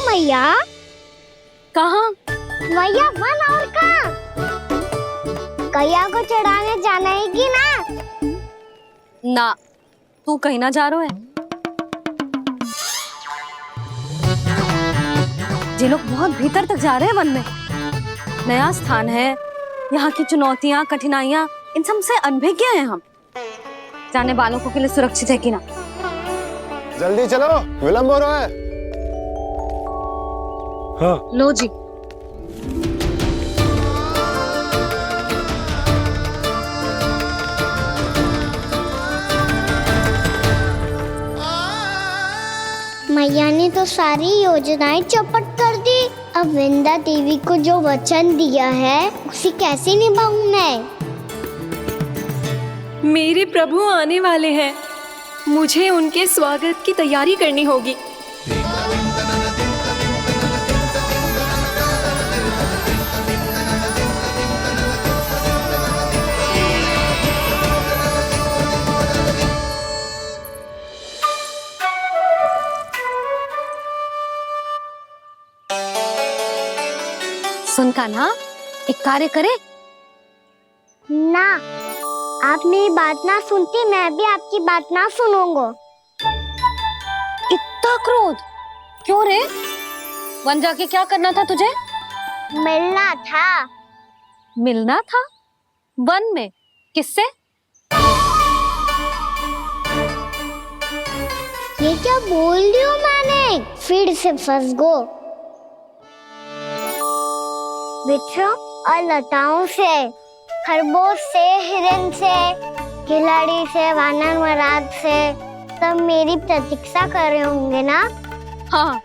मैया। कहाँ? मैया वन और कहाँ? कैया को चढ़ाने जाना है कि ना? ना, तू कहीं ना जा रहा है। ये लोग बहुत भीतर तक जा रहे हैं वन में। नया स्थान है, यहाँ की चुनौतियाँ, कठिनाइयाँ, इन सब से अनभिज्ञ हैं हम। जाने वालों के लिए सुरक्षित है कि ना? जल्दी चलो, विलंब हो रहा है। हाँ। लो जी। मैया ने तो सारी योजनाएं चौपट कर दी। अब विंदा देवी को जो वचन दिया है उसे कैसे निभाऊं मैं? मेरे प्रभु आने वाले हैं, मुझे उनके स्वागत की तैयारी करनी होगी। सुन कान्हा, एक कार्य करे ना, आप मेरी बात ना सुनती, मैं भी आपकी बात ना सुनूंगा। इतना क्रोध क्यों रे? वन जाके क्या करना था तुझे? मिलना था। मिलना था? वन में किससे? ये क्या बोल रही हूँ मैंने? फिर से फंस गो। बिच्छू और लताओं से, खरगोश से, हिरन से, खिलाड़ी से, वानर महाराज से, सब मेरी प्रतीक्षा कर रहे होंगे ना? हाँ,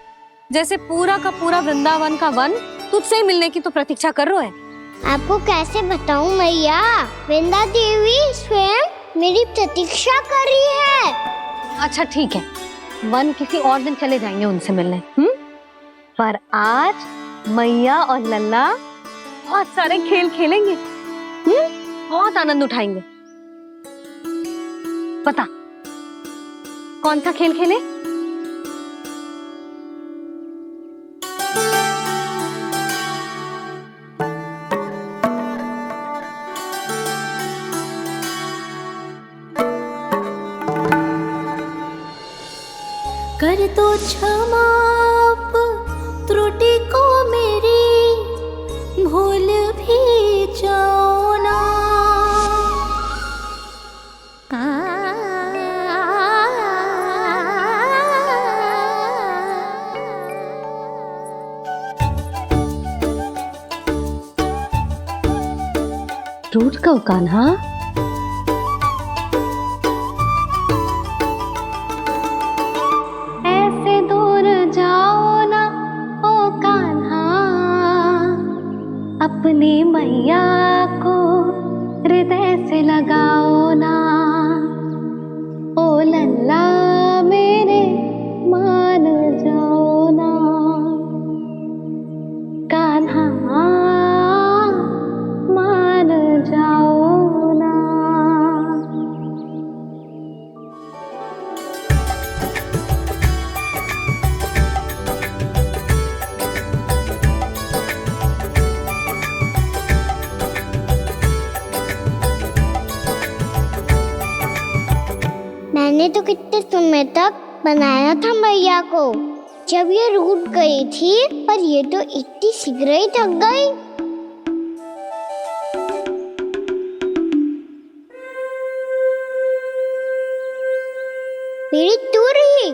जैसे पूरा का पूरा वृंदावन का वन तुझसे ही मिलने की तो प्रतीक्षा कर रहा है। आपको कैसे बताऊं मैया? वृंदा देवी स्वयं मेरी प्रतीक्षा कर रही है। अच्छा ठीक है, वन किसी और दिन चले जाएंगे उनसे मिलने। पर आज मैया और लल्ला बहुत सारे खेल खेलेंगे। बहुत आनंद उठाएंगे। बता, कौन सा खेल खेले? कर दो क्षमा त्रुटि को मेरी, भूल भी जाओ ना। टूट कब कान्हा? ऐसे दूर जाओ ना ओ कान्हा, अपनी मैया को हृदय से लगाओ ना। ओ लल्ला मेरे मान जाओ ना, कान्हा मान जाओ ना। मैंने तो कितने समय तक बनाया था मैया को, जब ये रूठ गई थी, पर ये तो इतनी शीघ्र ही थक गई। मेरी दूर ही।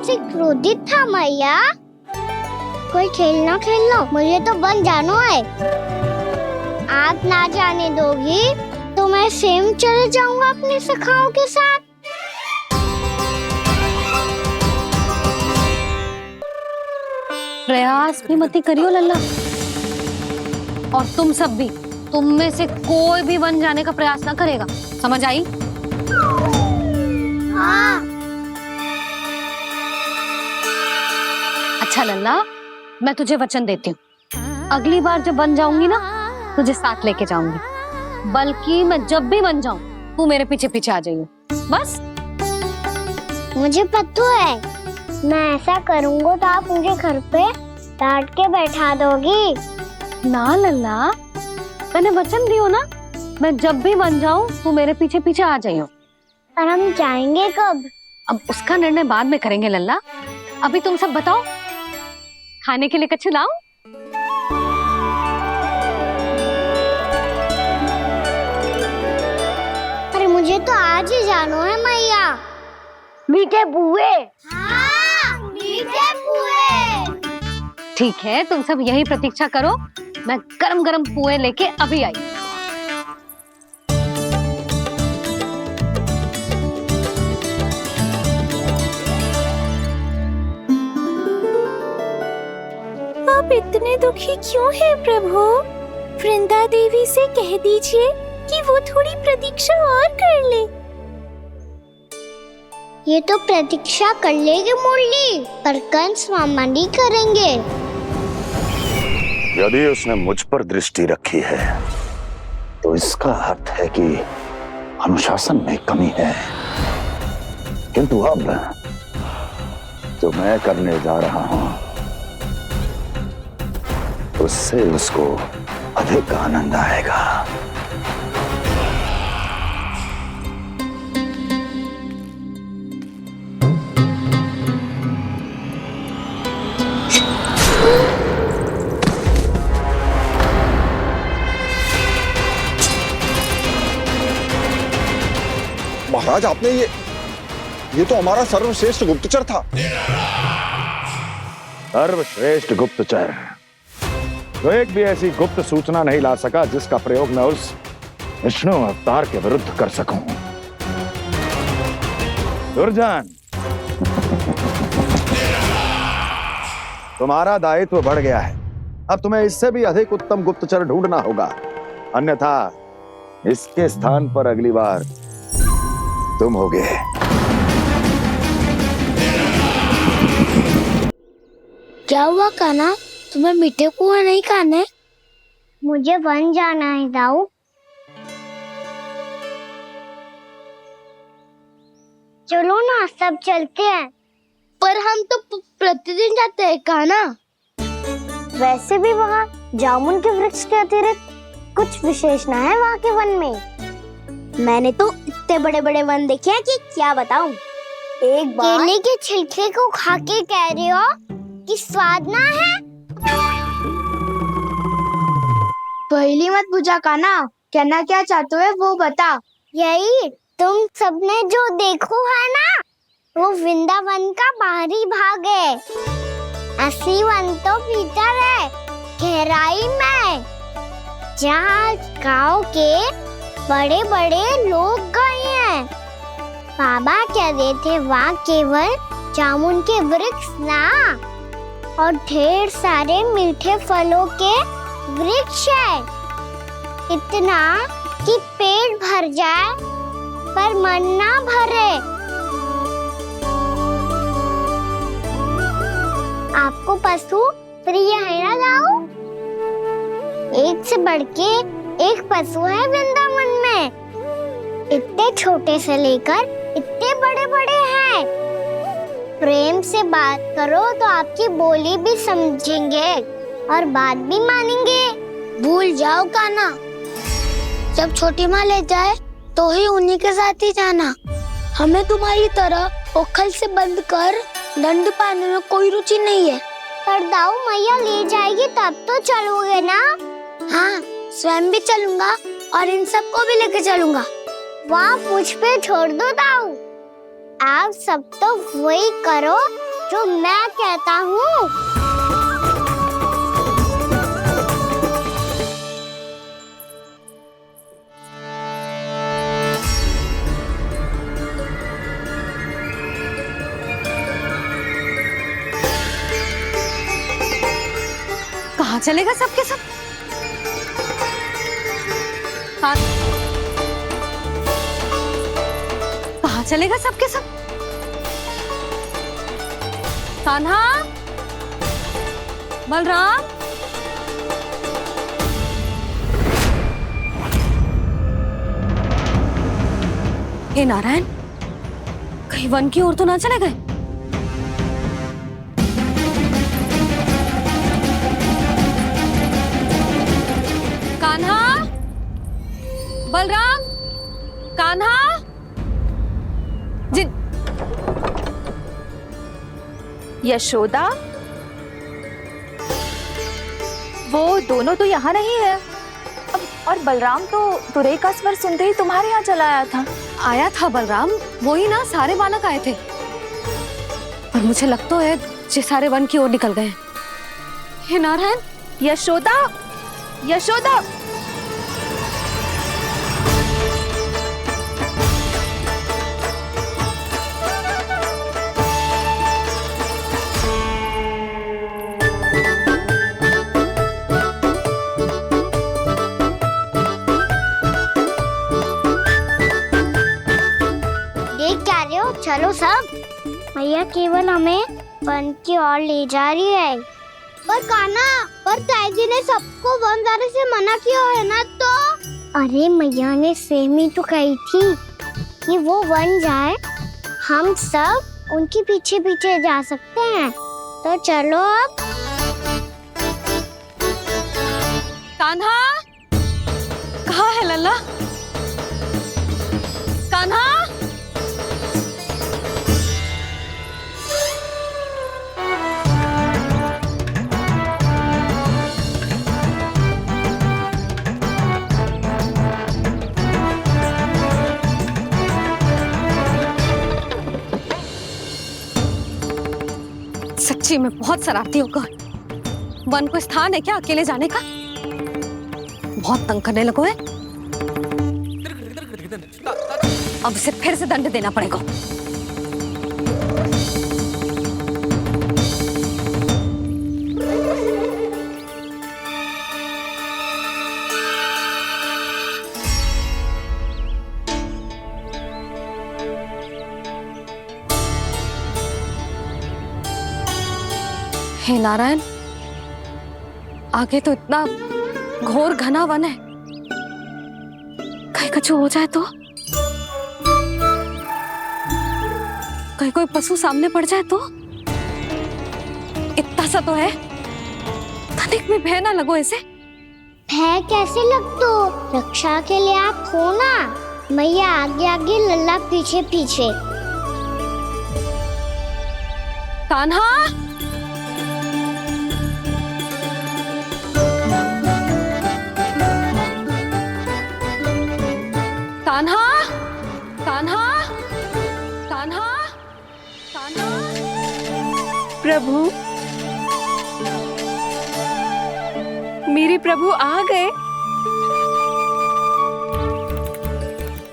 आपसे क्रोधित था मैया। कोई खेलना खेल लो, मुझे तो वन जाना है। आप ना जाने दोगी तो मैं स्वयं चले जाऊंगा अपने सखाओं के साथ। प्रयास भी मत करियो लल्ला, और तुम सब भी, तुम में से कोई भी वन जाने का प्रयास ना करेगा, समझ आई? हाँ। अच्छा लल्ला, मैं तुझे वचन देती हूँ, अगली बार जब वन जाऊंगी ना तुझे साथ लेके जाऊंगी। बल्कि मैं जब भी वन जाऊं तू मेरे पीछे पीछे आ जाइयो, बस। मुझे पता है, मैं ऐसा करूंगा तो आप मुझे घर पे डांट के बैठा दोगी। ना लल्ला, मैंने वचन दियो ना, मैं जब भी वन जाऊं तू मेरे पीछे पीछे आ जाइयो। और हम जाएंगे कब? अब उसका निर्णय बाद में करेंगे लल्ला, अभी तुम सब बताओ, खाने के लिए कुछ लाऊं? अरे मुझे तो आज ही जाना है मैया। मीठे पुए। हाँ, मीठे पुए। ठीक है, तुम सब यही प्रतीक्षा करो, मैं गरम गरम पुए लेके अभी आई। आप इतने दुखी क्यों हैं प्रभु? वृंदा देवी से कह दीजिए कि वो थोड़ी प्रतीक्षा और कर ले। ये तो प्रतीक्षा कर लेगी मुरली, पर कंस मामा नहीं करेंगे। यदि उसने मुझ पर दृष्टि रखी है तो इसका अर्थ है कि अनुशासन में कमी है। किंतु अब जो मैं करने जा रहा हूं उससे उसको अधिक आनंद आएगा। महाराज, आपने ये तो हमारा सर्वश्रेष्ठ गुप्तचर था। सर्वश्रेष्ठ गुप्तचर तो एक भी ऐसी गुप्त सूचना नहीं ला सका जिसका प्रयोग मैं उस विष्णु अवतार के विरुद्ध कर सकूं। दुर्जन, तुम्हारा दायित्व बढ़ गया है। अब तुम्हें इससे भी अधिक उत्तम गुप्तचर ढूंढना होगा, अन्यथा इसके स्थान पर अगली बार तुम होगे। क्या हुआ कान्हा, तुम्हें मीठे पुआ नहीं खाने? मुझे वन जाना है दाऊ। चलो ना, सब चलते हैं। पर हम तो प्रतिदिन जाते हैं कान्हा। वैसे भी वहाँ जामुन के वृक्ष के अतिरिक्त कुछ विशेष ना है वहाँ के वन में। मैंने तो इतने बड़े बड़े वन देखे हैं कि क्या बताऊं। एक बार केले के छिलके को खा के कह रही हो कि स्वाद ना है? पहली मत पूछा कान्हा, कहना क्या चाहते हो वो बता। यही तुम सबने जो देखो है ना, वो वृंदावन का बाहरी भाग है। असली वन तो भीतर है, गहराई में, जहाँ गाँव के बड़े बड़े लोग गए हैं। बाबा कह रहे थे वहाँ केवल जामुन के वृक्ष ना, और ढेर सारे मीठे फलों के वृक्ष है। इतना कि पेट भर जाए पर मन ना भरे। आपको पशु प्रिय है ना दाऊ? एक से बढ़ के एक पशु है वृंदावन में। इतने छोटे से लेकर इतने बड़े बड़े हैं। प्रेम से बात करो तो आपकी बोली भी समझेंगे और बात भी मानेंगे। भूल जाओ कान्हा, जब छोटी माँ ले जाए तो ही उन्हीं के साथ ही जाना। हमें तुम्हारी तरह ओखल से बंद कर दंड पाने में कोई रुचि नहीं है। पर दाऊ मैया ले जाएगी तब तो चलोगे ना? हाँ, स्वयं भी चलूंगा और इन सबको भी लेके चलूंगा। वाह, मुझ पे छोड़ दो दाऊ। आप सब तो वही करो जो मैं कहता हूँ। कहाँ चलेगा सबके सब? कहाँ चलेगा सबके सब? कान्हा, बलराम, हे नारायण, कहीं वन की ओर तो ना चले गए? कान्हा, बलराम, कान्हा, जिन यशोदा, वो दोनों तो यहाँ नहीं है। और बलराम तो तुरई का स्वर सुनते ही तुम्हारे यहाँ चला आया था। बलराम, वही ना, सारे बालक आए थे। पर मुझे लगता है ये सारे वन की ओर निकल गए। हे नारायण, यशोदा, यशोदा, चलो सब, मैया केवल हमें वन की ओर ले जा रही है। पर कान्हा, पर ताईजी ने सबको वन जाने से मना किया है ना। तो अरे मैया ने सेम ही तो कही थी कि वो वन जाए, हम सब उनके पीछे पीछे जा सकते हैं। तो चलो अब। कान्हा, कहाँ है लल्ला? कान्हा, सच्ची में बहुत शरारती होगा। वन को स्थान है क्या अकेले जाने का? बहुत तंग करने लगो है। अब इसे फिर से दंड देना पड़ेगा। हे नारायण, आगे तो इतना घोर घना वन है, कहीं कुछ हो जाए तो? कहीं कोई पशु सामने पड़ जाए तो? इतना सा तो है, तनिक भी भय ना लगो इसे। भय कैसे लग तो? रक्षा के लिए आप हो ना। मैया आगे आगे, लल्ला पीछे पीछे। कान्हा, कान्हा, कान्हा, कान्हा, कान्हा। प्रभु, मेरे प्रभु आ गए।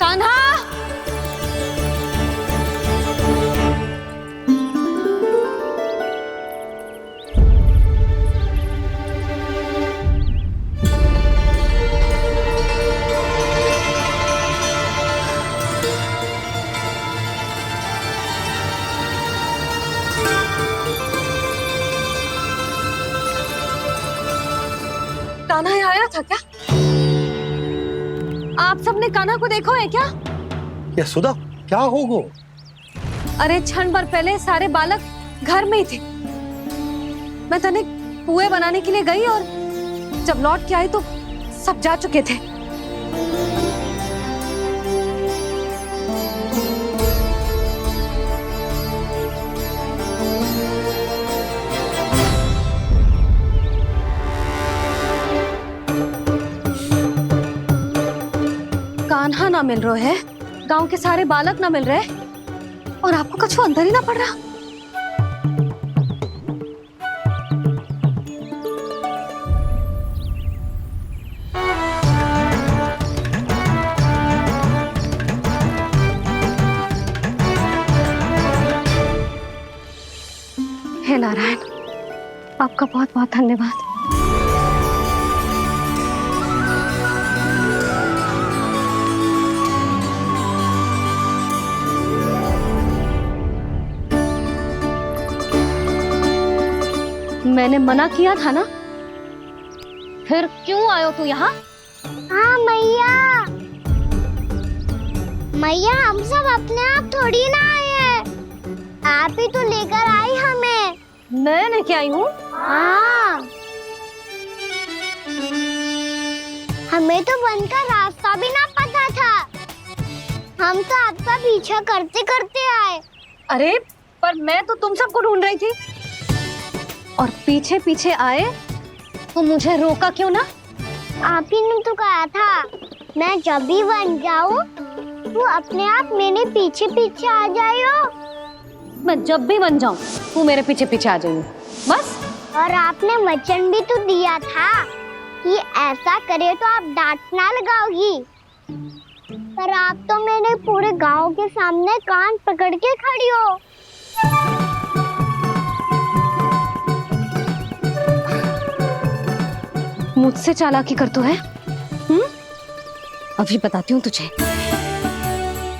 कान्हा, कान्हा यहाँ आया था क्या? आप सबने कान्हा को देखो है क्या? यशोदा, क्या हो गो? अरे क्षण भर पहले सारे बालक घर में ही थे। मैं तनिक पुए बनाने के लिए गई और जब लौट के आई तो सब जा चुके थे। कान्हा ना मिल रहे है, गांव के सारे बालक ना मिल रहे, और आपको कछु अंदर ही ना पड़ रहा। हे नारायण, आपका बहुत बहुत धन्यवाद। मैंने मना किया था ना, फिर क्यों आयो तू यहाँ? हाँ मैया, मैया हम सब अपने आप थोड़ी ना आए हैं, आप ही तो लेकर आई हमें। मैं लेके आई हूँ? हाँ, हमें तो वन का रास्ता भी ना पता था, हम तो आपका पीछा करते करते आए। अरे पर मैं तो तुम सबको ढूंढ रही थी, और पीछे पीछे आए तो मुझे रोका क्यों ना? आप ही ने तो कहा था मैं जब भी बन जाऊं तो अपने आप मेरे पीछे पीछे आ जाइयो। मैं जब भी बन जाऊं तू मेरे पीछे पीछे आ जाइयो, बस। और आपने वचन भी तो दिया था कि ऐसा करे तो आप डांट ना लगाओगी, पर आप तो मेरे पूरे गांव के सामने कान पकड़ के खड़ी हो। मुझसे चालाकी कर तो है? अभी बताती हूँ तुझे।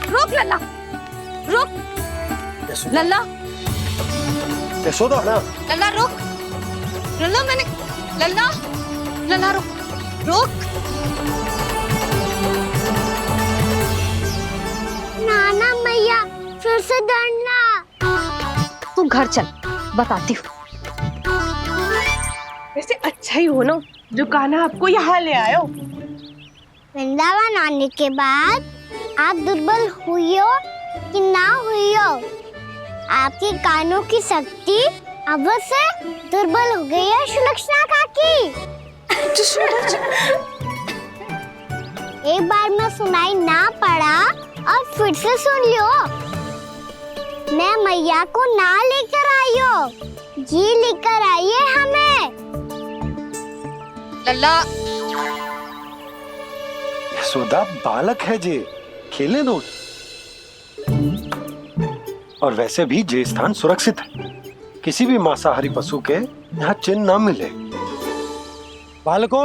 रुक लल्ला, रुक लल्ला, यशोदा ना, लल्ला रुक, लल्ला मैंने, लल्ला, लल्ला रुक, रुक। नाना मैया फिर से डरना। तू घर चल, बताती हूँ। वैसे अच्छा ही हो ना जो कान्हा आपको यहाँ ले आयो। वृंदावन आने के बाद आप दुर्बल हुई हो कि ना हुई हो, आपके कानों की शक्ति अब से दुर्बल हो गई है सुलक्षणा काकी। एक बार में सुनाई ना पड़ा और फिर से सुन लियो। मैं मैया को ना लेकर आई हो, जी लेकर आई है हमें। लल्ला, यशोदा बालक है जे, खेलने दो। और वैसे भी जे स्थान सुरक्षित है, किसी भी मांसाहारी पशु के यहाँ चिन्ह ना मिले। बालकों,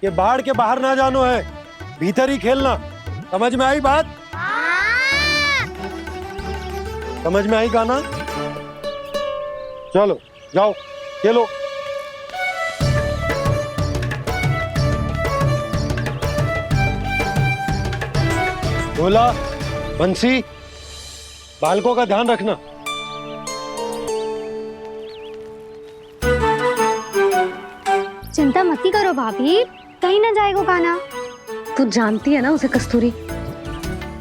ये बाढ़ के बाहर ना जानो है, भीतर ही खेलना। समझ में आई बात? समझ में आई गाना? चलो जाओ खेलो। बोला बंसी, बालकों का ध्यान रखना। चिंता मत करो भाभी, कहीं ना जाएगा कान्हा। तू जानती है ना उसे कस्तूरी,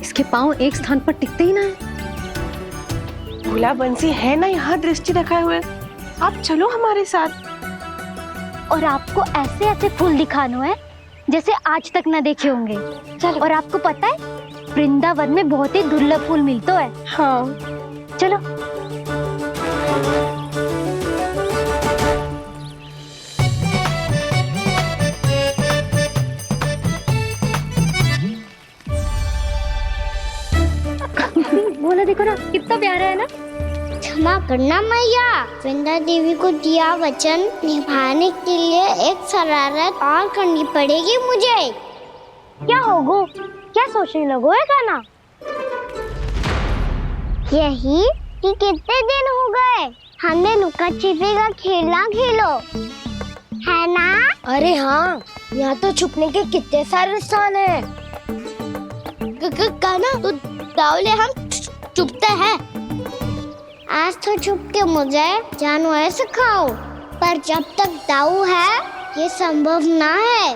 इसके पांव एक स्थान पर टिकते ही ना है। भोला बंसी है ना यहाँ दृष्टि रखाए हुए, आप चलो हमारे साथ। और आपको ऐसे ऐसे फूल दिखानो है जैसे आज तक ना देखे होंगे। चलो। और आपको पता है वृंदावन में बहुत ही दुर्लभ फूल मिलते हैं। हाँ चलो। बोला देखो ना कितना प्यारा है ना। क्षमा करना मैया, वृंदा देवी को दिया वचन निभाने के लिए एक शरारत और करनी पड़ेगी मुझे। क्या होगो? क्या सोचने लगो है गाना? यही कि कितने दिन हो गए हमने लुका छिपी का खेलना खेलो, है ना? अरे हाँ, यहाँ तो छुपने के कितने सारे स्थान है। गाना तो दावले हम छुपते हैं। आज तो छुप के मुझे जानवर सिखाओ, पर जब तक दाऊ है ये संभव ना है।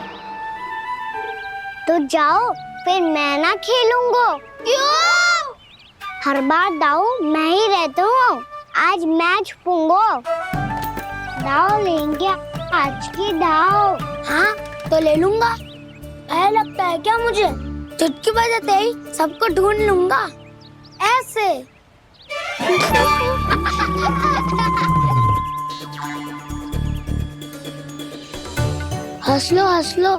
तो जाओ, फिर मैं ना खेलूंगा। क्यों? हर बार दाऊ मैं ही रहता हूँ, आज मैं छुपूंगा। दाऊ लेंगे आज की दाऊ। हाँ तो ले लूंगा। ऐसा लगता है क्या मुझे? चुटकी बजाते ही सबको ढूंढ लूंगा ऐसे। हंस लो,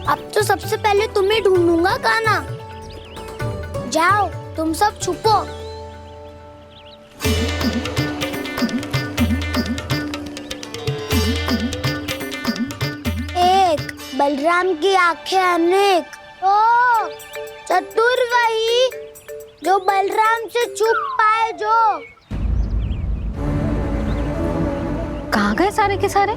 अब तो सबसे पहले तुम्हें ढूंढूंगा गाना। जाओ तुम सब छुपो। बलराम की आंखें अनेक। ओ चतुर वही जो बलराम से छुप पाए। जो कहाँ गए सारे के सारे?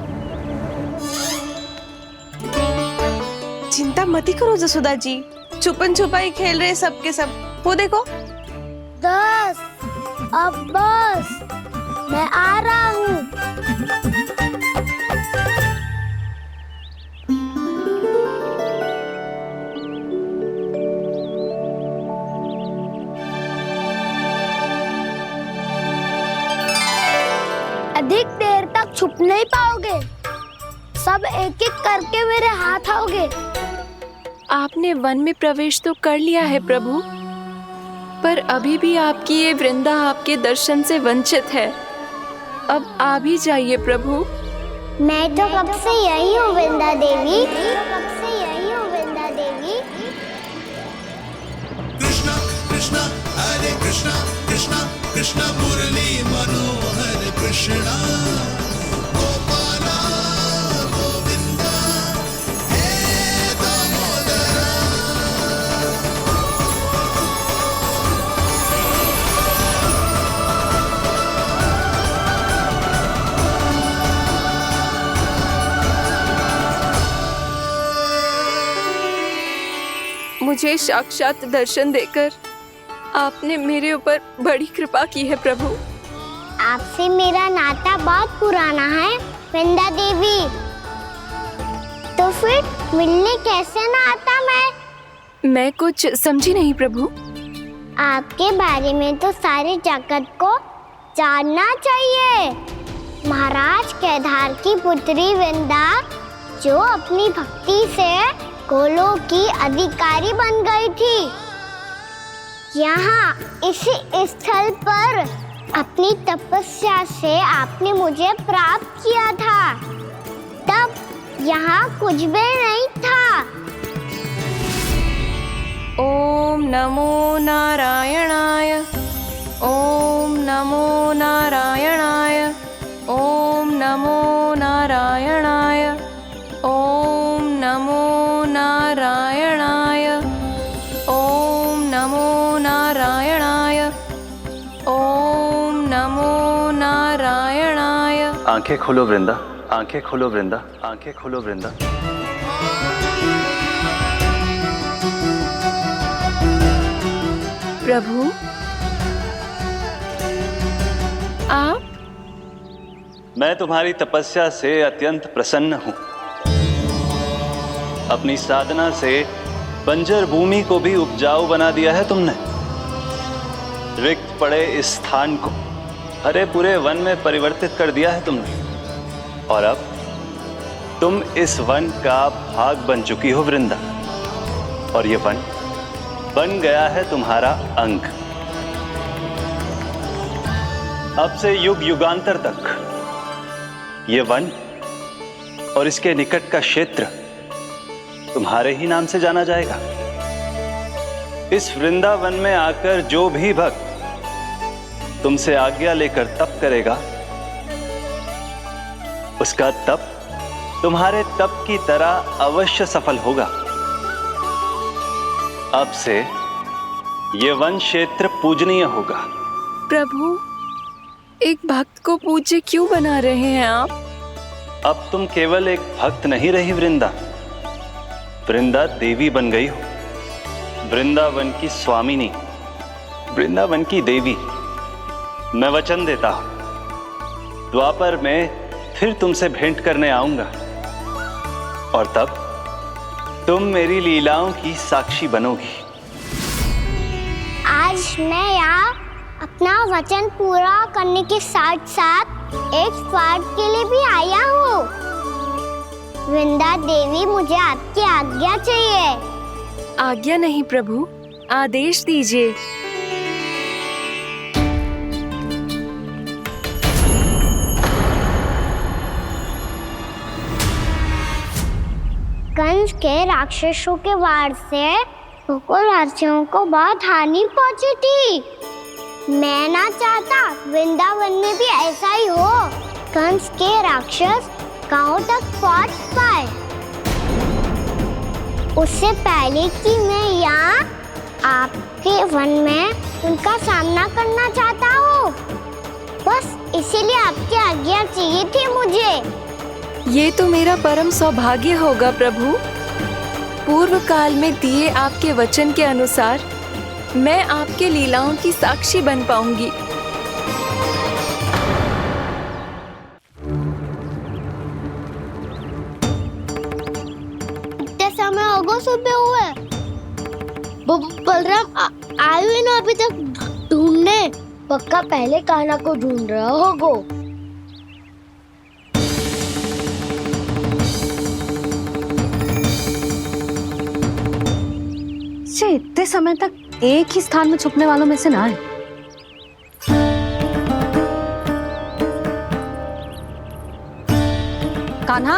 चिंता मत करो जसोदा जी, छुपन छुपाई खेल रहे सब के सब। वो देखो 10 अब बस, मैं आ रहा हूँ। अधिक देर तक छुप नहीं पाओगे, सब एक एक करके मेरे हाथ आओगे। आपने वन में प्रवेश तो कर लिया है प्रभु, पर अभी भी आपकी ये वृंदा आपके दर्शन से वंचित है। अब आ भी जाइए प्रभु। मैं तो कब से यही हूँ वृंदा देवी, कब से यही हूँ वृंदा देवी। कृष्णा कृष्णा हरे कृष्णा कृष्णा कृष्णा मुरली मनोहर कृष्णा गोपाला गोविंदा हे दामोदरा। मुझे साक्षात दर्शन देकर आपने मेरे ऊपर बड़ी कृपा की है प्रभु। आपसे मेरा नाता बहुत पुराना है वृंदा देवी, तो फिर मिलने कैसे ना आता मैं कुछ समझी नहीं प्रभु। आपके बारे में तो सारे जगत को जानना चाहिए। महाराज केदार की पुत्री वृंदा, जो अपनी भक्ति से गोलोक की अधिकारी बन गई थी, यहाँ इसी स्थल पर अपनी तपस्या से आपने मुझे प्राप्त किया था। तब यहाँ कुछ भी नहीं था। ओम नमो नारायणाय, ओम नमो नारायणाय, ओम नमो नारायणाय, ओम नमो नारायणाय, ओम नमो नारायणाय, ओम नमो नारायणाय। आंखें खोलो वृंदा, आंखें खोलो वृंदा, आंखें खोलो वृंदा। प्रभु आप? मैं तुम्हारी तपस्या से अत्यंत प्रसन्न हूं। अपनी साधना से बंजर भूमि को भी उपजाऊ बना दिया है तुमने। रिक्त पड़े इस स्थान को हरे पूरे वन में परिवर्तित कर दिया है तुमने, और अब तुम इस वन का भाग बन चुकी हो वृंदा, और ये वन बन गया है तुम्हारा अंग। अब से युग युगांतर तक ये वन और इसके निकट का क्षेत्र तुम्हारे ही नाम से जाना जाएगा। इस वृंदावन में आकर जो भी भक्त तुमसे आज्ञा लेकर तप करेगा, उसका तप तुम्हारे तप की तरह अवश्य सफल होगा। अब से ये वन क्षेत्र पूजनीय होगा। प्रभु, एक भक्त को पूज्य क्यों बना रहे हैं आप? अब तुम केवल एक भक्त नहीं रही वृंदा, वृंदा देवी बन गई हो। वृंदावन की स्वामिनी, वृंदावन की देवी। मैं वचन देता हूं, द्वापर में फिर तुमसे भेंट करने आऊंगा, और तब तुम मेरी लीलाओं की साक्षी बनोगी। आज मैं यहाँ अपना वचन पूरा करने के साथ साथ एक स्वार्थ के लिए भी आया हूँ। वृंदा देवी, मुझे आपकी आज्ञा चाहिए। आज्ञा नहीं प्रभु, आदेश दीजिए। कंस के राक्षसों के वार से गोकुलवासियों को बहुत हानि पहुंची थी। मैं ना चाहता वृंदावन में भी ऐसा ही हो। कंस के राक्षस गांव तक पहुंच पाए। उससे पहले कि मैं यहाँ आपके वन में उनका सामना करना चाहता हूँ। बस इसीलिए आपकी आज्ञा चाहिए थी मुझे। ये तो मेरा परम सौभाग्य होगा प्रभु। पूर्व काल में दिए आपके वचन के अनुसार मैं आपके लीलाओं की साक्षी बन पाऊंगी। इतने समय होगा सुबह हुए। बलराम आयु ही ना अभी तक ढूंढने। पक्का पहले कान्हा को ढूंढ रहा होगा। इतने समय तक एक ही स्थान में छुपने वालों में से ना है। कान्हा,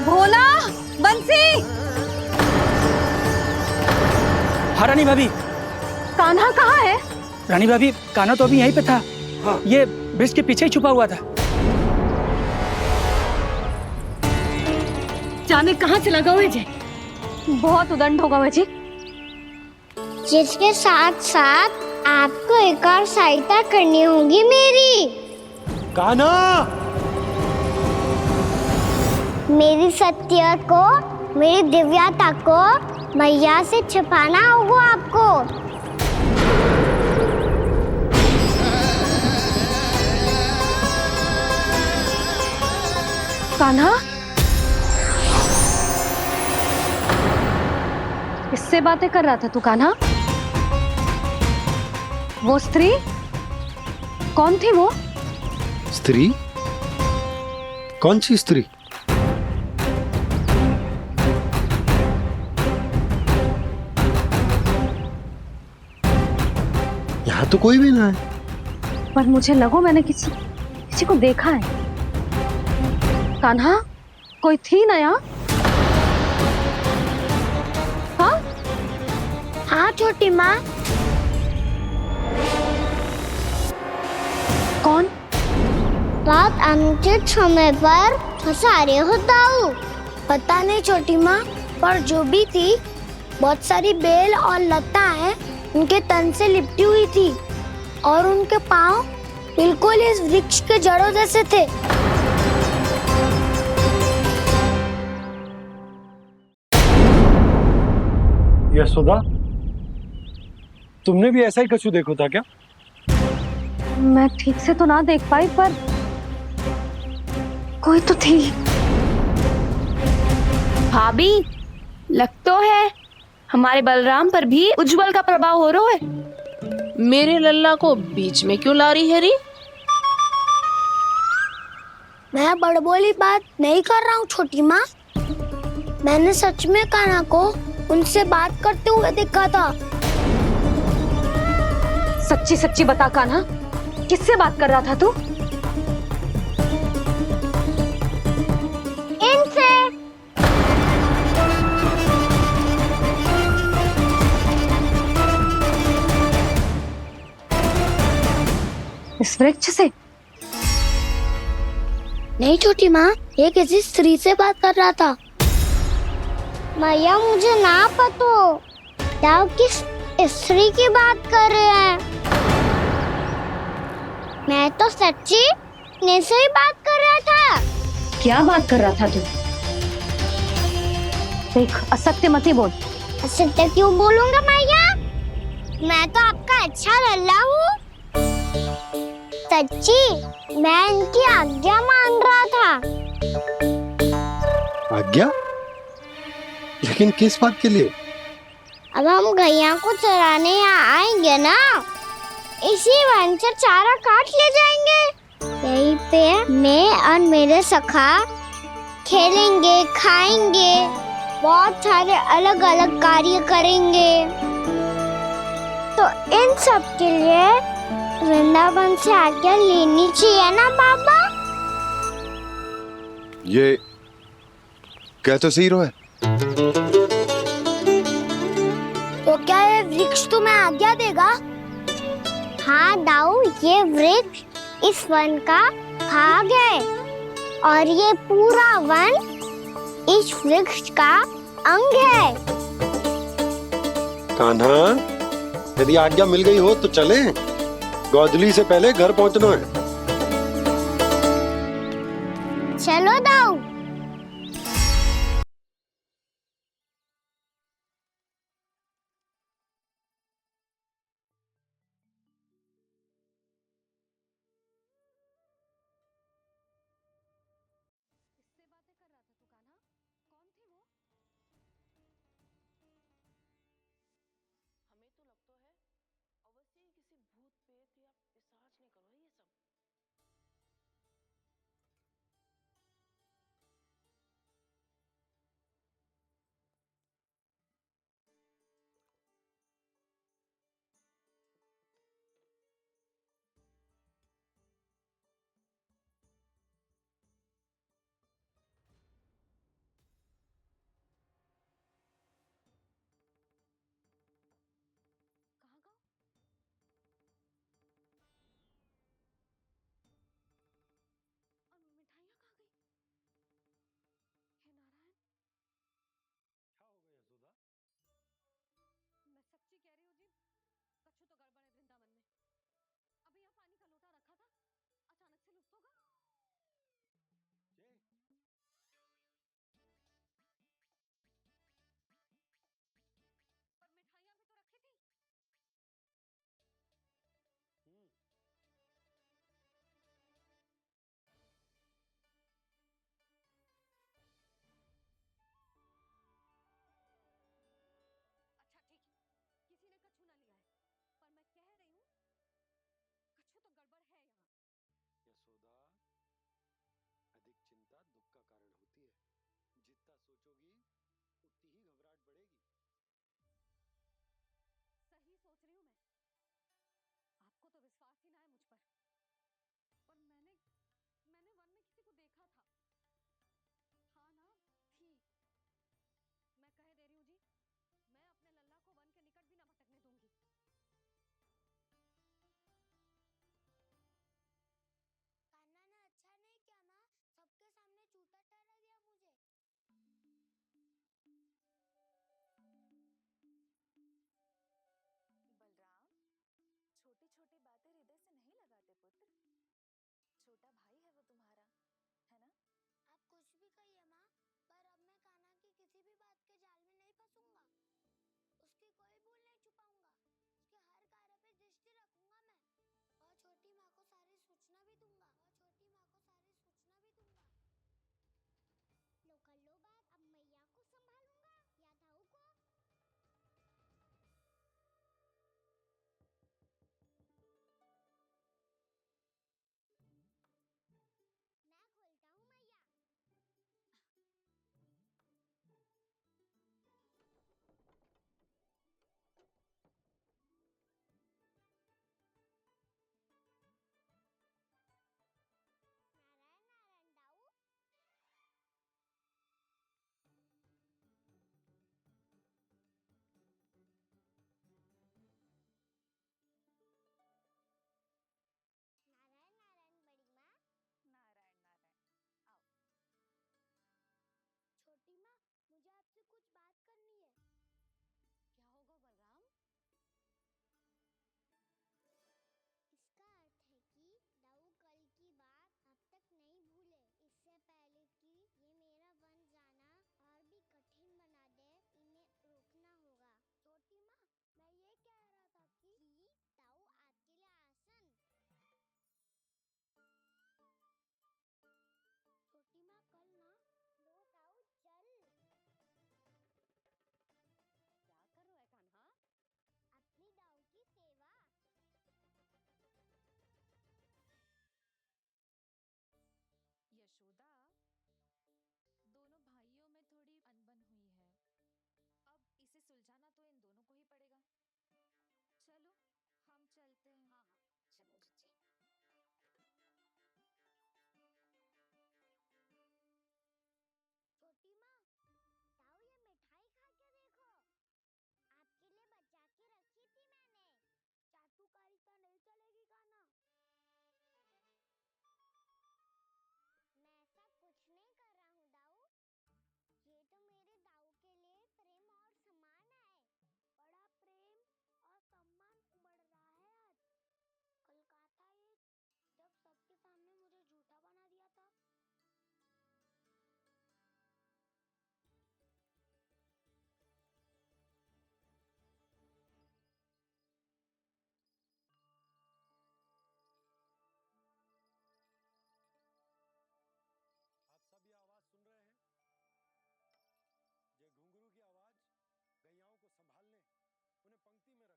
भोला, बंसी। हाँ रानी भाभी। कान्हा कहाँ है? रानी भाभी, कान्हा तो अभी यहीं पे था। हाँ। ये ब्रिज के पीछे ही छुपा हुआ था। जाने कहाँ चला गया मुझे। बहुत उदंड होगा मुझे। जिसके साथ साथ आपको एक और सहायता करनी होगी मेरी। कान्हा, मेरी सत्य को, मेरी दिव्यता को मैया से छिपाना होगा आपको। कान्हा, किससे बातें कर रहा था तू कान्हा? वो स्त्री कौन थी? वो स्त्री? कौन सी स्त्री? यहाँ तो कोई भी ना है। पर मुझे लगो मैंने किसी को देखा है। कान्हा, कोई थी ना यहाँ? हाँ? हाँ छोटी माँ। कौन? रात अनुचित समय पर फंसारे होता हूँ। पता नहीं छोटी माँ, पर जो भी थी बहुत सारी बेल और लताएं उनके तन से लिपटी हुई थी और उनके पाँव बिल्कुल इस वृक्ष के जड़ों जैसे थे। यशोदा, तुमने भी ऐसा ही कछु देखो था क्या? मैं ठीक से तो ना देख पाई, पर कोई तो थी। भाभी, लग तो है हमारे बलराम पर भी उज्जवल का प्रभाव हो रहा है। मेरे लल्ला को बीच में क्यों ला रही है री? मैं बड़बोली बात नहीं कर रहा हूँ छोटी माँ। मैंने सच में कान्हा को उनसे बात करते हुए देखा था। सच्ची सच्ची बता कान्हा, किससे बात कर रहा था तू? इनसे। इस वृक्ष से? नहीं छोटी माँ, ये किसी स्त्री से बात कर रहा था। मैया मुझे ना पता क्या किस स्त्री की बात कर रहे हैं। मैं तो सच्ची ने से ही बात कर रहा था। क्या बात कर रहा था तू? देख, असत्य मत ही बोल। असत्य क्यों बोलूंगा मैया? मैं तो आपका अच्छा लल्ला हूँ। सच्ची मैं इनकी आज्ञा मान रहा था। आज्ञा? लेकिन किस बात के लिए? अब हम गैया को चराने यहाँ आएंगे ना, इसी वन से चारा काट ले जाएंगे। यहीं पे मैं और मेरे सखा खेलेंगे, खाएंगे, बहुत सारे अलग अलग कार्य करेंगे। तो इन सब के लिए वृंदावन से आज्ञा लेनी चाहिए ना बाबा? ये क्या तो सही है। तो क्या ये वृक्ष तुम्हें आज्ञा देगा? हाँ दाऊ, ये वृक्ष इस वन का भाग है और ये पूरा वन इस वृक्ष का अंग है। कान्हा, यदि आज्ञा मिल गई हो तो चले। गोधली से पहले घर पहुंचना है। चलो दाऊ। हमें तो लगता है अवश्य ही किसी भूत प्रेत या पिशाच ने करो ये सब। यशोदा, अधिक चिंता दुख का कारण होती है। जितना सोचोगी उतनी ही घबराहट बढ़ेगी। सही सोच रही हूँ मैं। आपको तो विश्वास ही ना है मुझ पर। पर मैंने वन में किसी को देखा था। हाँ ना, थी। मैं कह दे रही हूँ जी, मैं अपने लल्ला को वन के निकट भी ना भटकने दूंगी। कान्हा ने अच्छा नहीं किया माँ, सबके सामने चूता ठहरा दिया मुझे।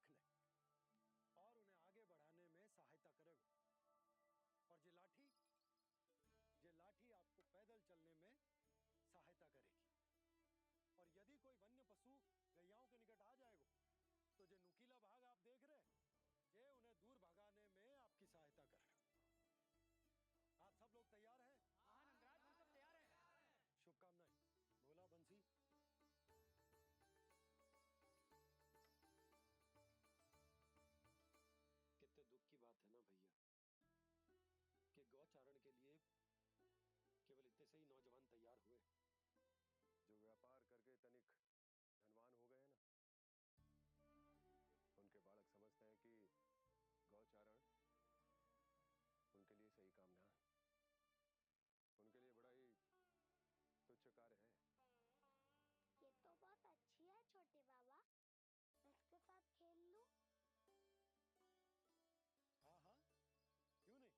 रख ले और उन्हें आगे बढ़ाने में सहायता करेगा। और ये लाठी आपको पैदल चलने में सहायता करेगी। और यदि कोई वन्य पशु गैयाओं के निकट आ जाएगा तो जो नुकीला भाग आप देख रहे ये उन्हें दूर भगाने में आपकी सहायता करेगा। आप सब लोग तैयार हैं? हाँ नंदराज, हम सब तैयार हैं। शुभकामनाएं। बोला बंसी। कितने दुख की बात है ना भैया कि गौचारण के लिए केवल इतने से ही नौजवान तैयार हुए। जो व्यापार करके तनिक धनवान हो गए हैं ना, उनके बालक समझते हैं कि गौचारण उनके लिए सही काम ना है, उनके लिए बड़ा ही तुच्छ कार्य है। ये तो बहुत अच्छी है छोटे बाबा, मैं इसके साथ खेल लूं? हाँ हाँ, क्यों नहीं,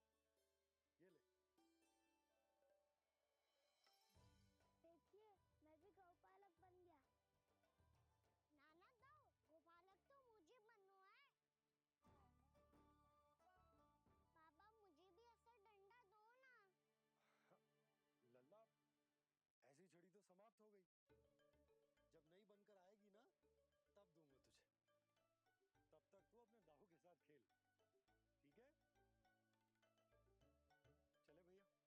ये ले। देखिए मैं भी गौपालक बन गया। नाना दो, गौपालक तो मुझे बनना है। पापा मुझे भी ऐसा डंडा दो ना। लल्ला, ऐसी छड़ी तो समाप्त हो गई। जब नई बनकर आएगी ना तब दूंगा तुझे। तब तक तू अपने दाऊ के साथ खेल, ठीक है? चले भैया।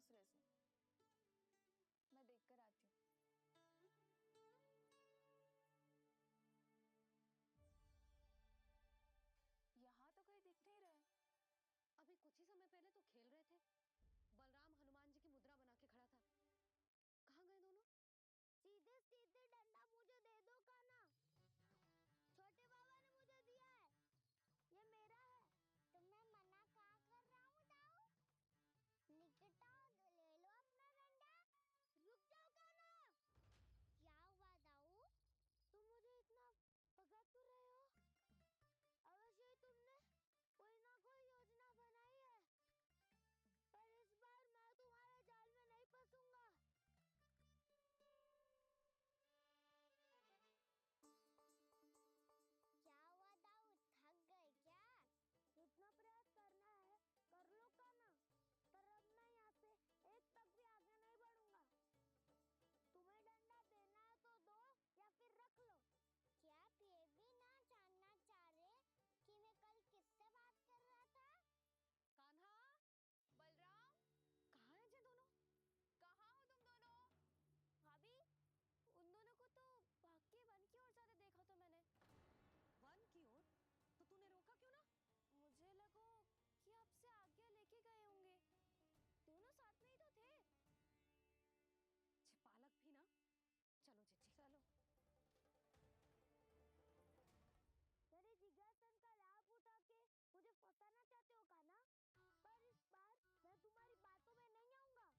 दूसरे से। मैं देखकर आती हूँ। यहाँ तो कोई दिख नहीं रहा है। अभी कुछ ही समय पहले तो खेल रहे थे। बलराम हनुमान जी की मुद्रा बना के खड़ा था। कहाँ गए दोनों? सीधे सीधे डंडा मुझे दे दो कान्हा। छोटे बाबा ने मुझे दिया है, ये मेरा है। तुम्हें मना कहाँ कर रहा हूँ दाऊ? निकिता ले लो अपना डंडा। रुक जाओ कान्हा। क्या हुआ दाऊ? तुम मुझे इतना भगा क्यों रहे हो? अवश्य ही तुमने कोई ना कोई योजना बनाई है, पर इस बार मैं तुम्हारे जाल में नहीं फंसूंगा। क्या हुआ दाऊ, थक गए क्या? जितना प्रयास करना है कर लो कान्हा, पर अब मैं यहाँ से एक तक भी आगे नहीं बढ़ूंगा। तुम्हें डंडा देना है तो दो या फिर रख लो। क्या आप ये भी ना जानना चाह रहे कि मैं कल किससे बात कर रहा था? कान्हा, बलराम, कहाँ हैं ये दोनों? कहाँ हो तुम दोनों? भाभी, उन दोनों को तो भाग के वन की ओर जाते देखा तो मैंने। वन की ओर? तो तूने रोका क्यों ना? मुझे लगा कि आपसे आगे लेके गए होंगे। दोनों साथ में ही तो थे। पालक भी ना। चलो जीजी, चलो। मेरे जिज्ञासन का लाभ उठा के मुझे फंसाना चाहते हो कान्हा? पर इस बार मैं तुम्हारी बातों में नहीं आऊंगा।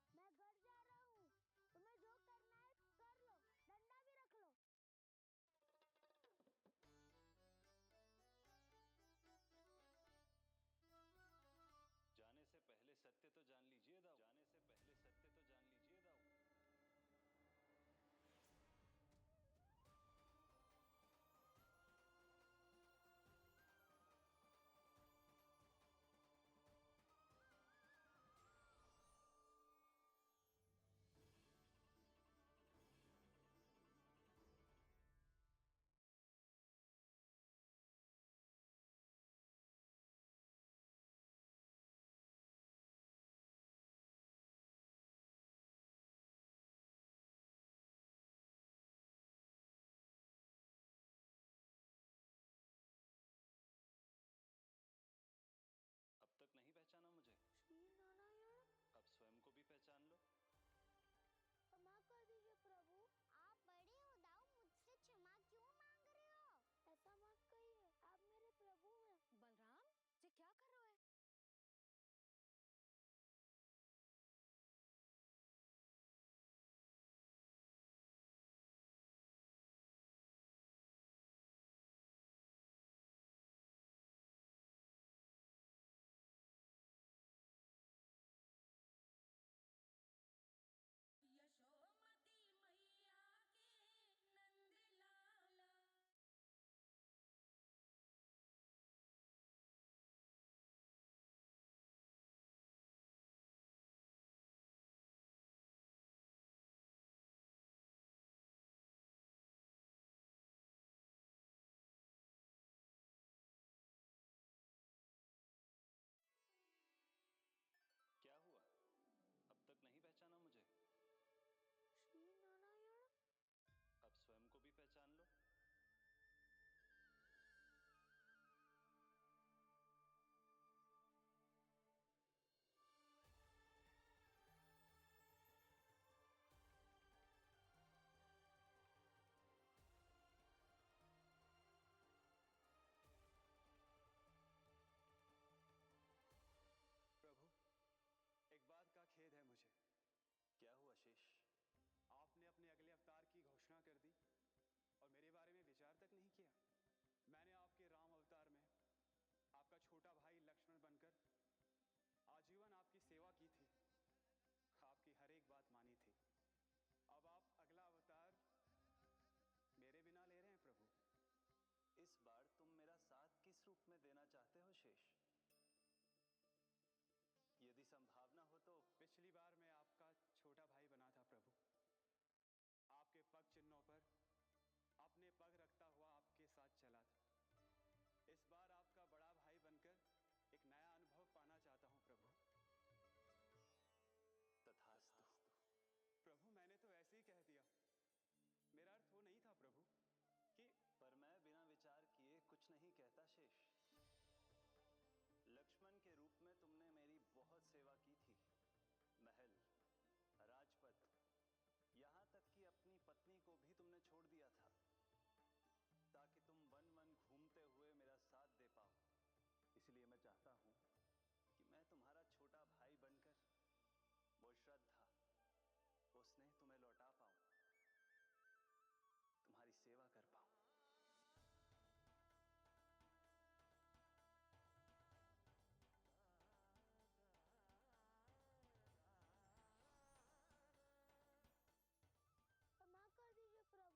मैं घर जा रहा हूँ। तुम्हें जो करना है कर लो, डंडा भी रख लो। जाने से पहले सत्य तो जान लीजिए दाऊ। जाने से पहले सत्य तो जान लीजिए दाऊ। अब तक नहीं पहचाना मुझे? श्री नारायण। अब स्वयं को भी पहचान लो। क्षमा कर दीजिए प्रभु। आप बड़े हो दाऊ, मुझसे क्षमा क्यों मांग रहे हो? ऐसा मत कहिए, आप मेरे प्रभु हैं। बलराम, ये क्या कर रहे हो? यशोमती मैया के नंद लाला। क्या हुआ? अब तक नहीं पहचाना मुझे? श्री नारायण। अब स्वयं को भी पहचान लो। प्रभु, एक बात का खेद है मुझे। क्या हुआ शेष? आपने अपने अगले अवतार की घोषणा कर दी और मेरे बारे में विचार तक नहीं किया। मैंने आपके राम अवतार में आपका छोटा भाई लक्ष्मण बनकर आजीवन आपकी सेवा की थी, आपकी हर एक बात मानी थी। अब आप अगला अवतार मेरे बिना ले रहे हैं प्रभु। इस बार तुम मेरा साथ किस रूप में देना चाहते हो शेष? यदि संभावना हो तो। पिछली बार मैं आपका छोटा भाई बना था प्रभु, आपके पग चिन्हों पर अपने पग रखता हुआ आपके साथ चला था। इस बार आपका बड़ा भाई बनकर एक नया अनुभव पाना चाहता हूं प्रभु। को भी तुमने छोड़ दिया था ताकि तुम वन वन घूमते हुए मेरा साथ दे पाओ। इसलिए मैं चाहता हूं कि मैं तुम्हारा छोटा भाई बनकर वो श्रद्धा, वो स्नेह तुम्हें लौटा पाऊं, तुम्हारी सेवा कर पाऊं। क्षमा कर दीजिए प्रभु।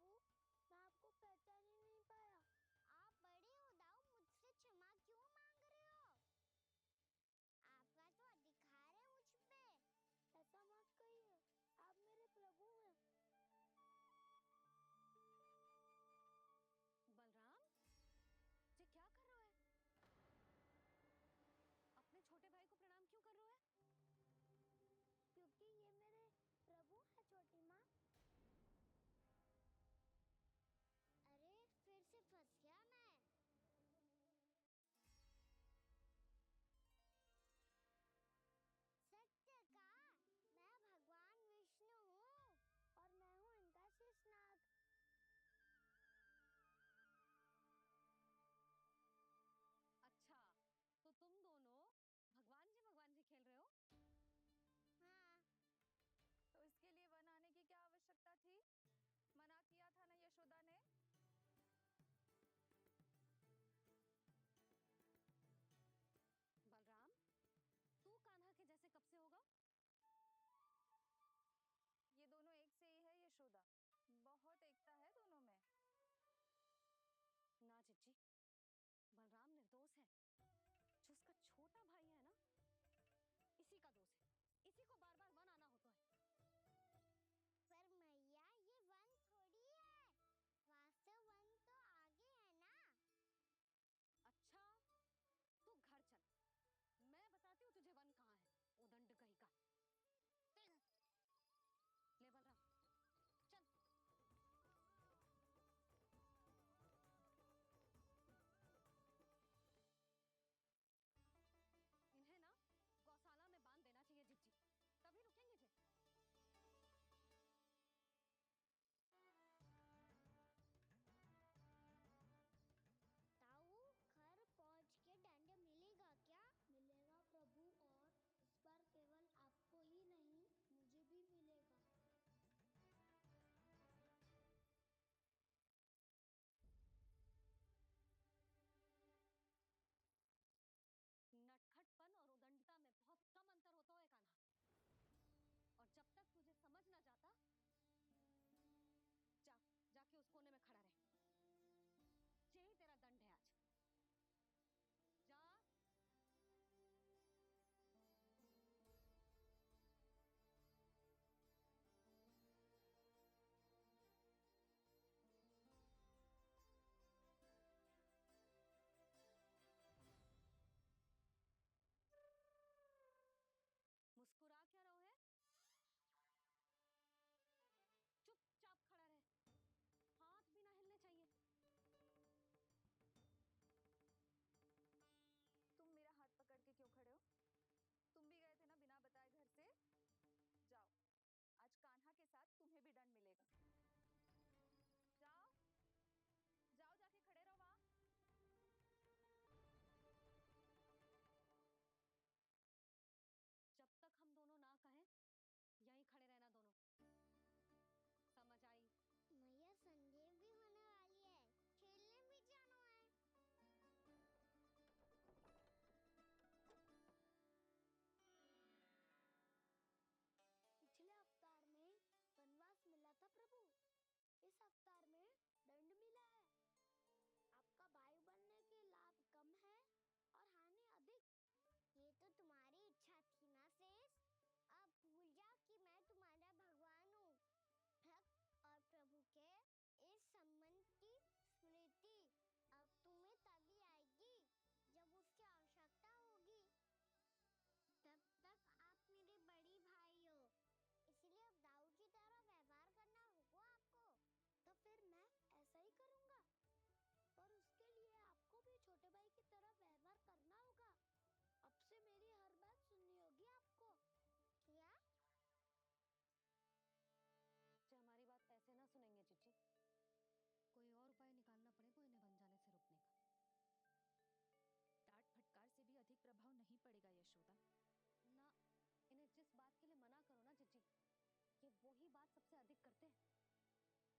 से अधिक करते हैं।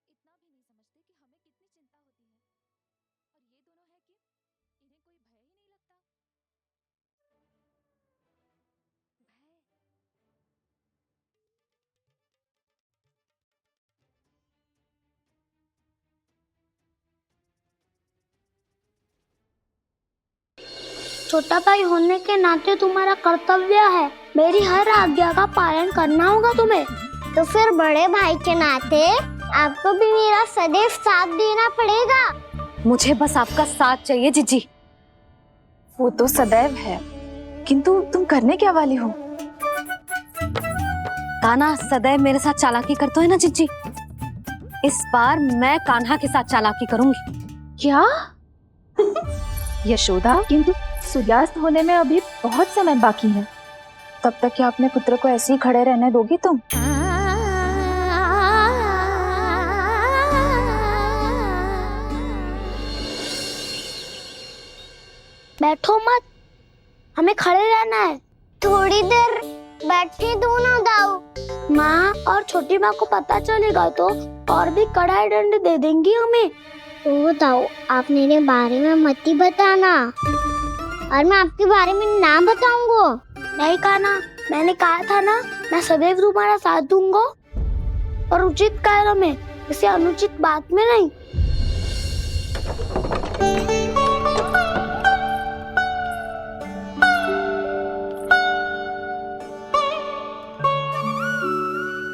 इतना भी नहीं समझते कि हमें कितनी चिंता होती है। और ये दोनों है कि इन्हें कोई भय ही नहीं लगता। भय। छोटा भाई होने के नाते तुम्हारा कर्तव्य है, मेरी हर आज्ञा का पालन करना होगा तुम्हें। तो फिर बड़े भाई के नाते आपको भी मेरा सदैव साथ देना पड़ेगा। मुझे बस आपका साथ चाहिए जीजी। वो तो सदैव है, किंतु तुम करने क्या वाली हो? कान्हा सदैव मेरे साथ चालाकी करते है ना जीजी, इस बार मैं कान्हा के साथ चालाकी करूंगी। क्या? यशोदा, किंतु सूर्यास्त होने में अभी बहुत समय बाकी है। तब तक क्या अपने पुत्र को ऐसे ही खड़े रहने दोगी तुम? बैठो मत, हमें खड़े रहना है। थोड़ी देर बैठे दोनों दाऊ। माँ और छोटी माँ को पता चलेगा तो और भी कड़ा दंड दे देंगी हमें। तो दाऊ, आप मेरे बारे में मत ही बताना और मैं आपके बारे में ना बताऊंगा। नहीं कहना, मैंने कहा था ना, मैं सदैव तुम्हारा साथ दूंगा और उचित कार्य में, किसी अनुचित बात में नहीं।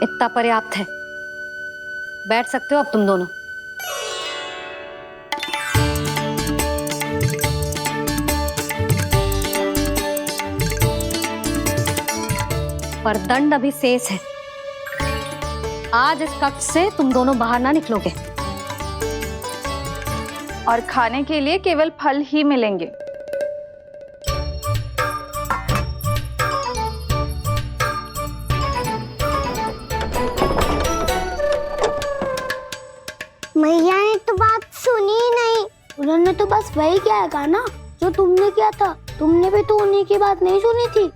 इतना पर्याप्त है, बैठ सकते हो अब तुम दोनों। पर दंड अभी शेष है। आज इस कक्ष से तुम दोनों बाहर ना निकलोगे और खाने के लिए केवल फल ही मिलेंगे। मैया ने तो बात सुनी ही नहीं। उन्होंने तो बस वही किया ना जो तुमने किया था। तुमने भी तो उन्हीं की बात नहीं सुनी थी।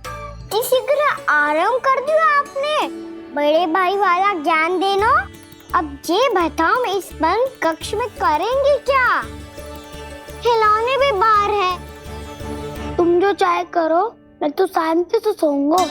शीघ्र आराम कर दिया आपने। बड़े भाई वाला ज्ञान देना। अब ये बताओ, इस बंद कक्ष में करेंगे क्या? खिलौने भी बाहर है। तुम जो चाहे करो, मैं तो शांति से सोऊंगा।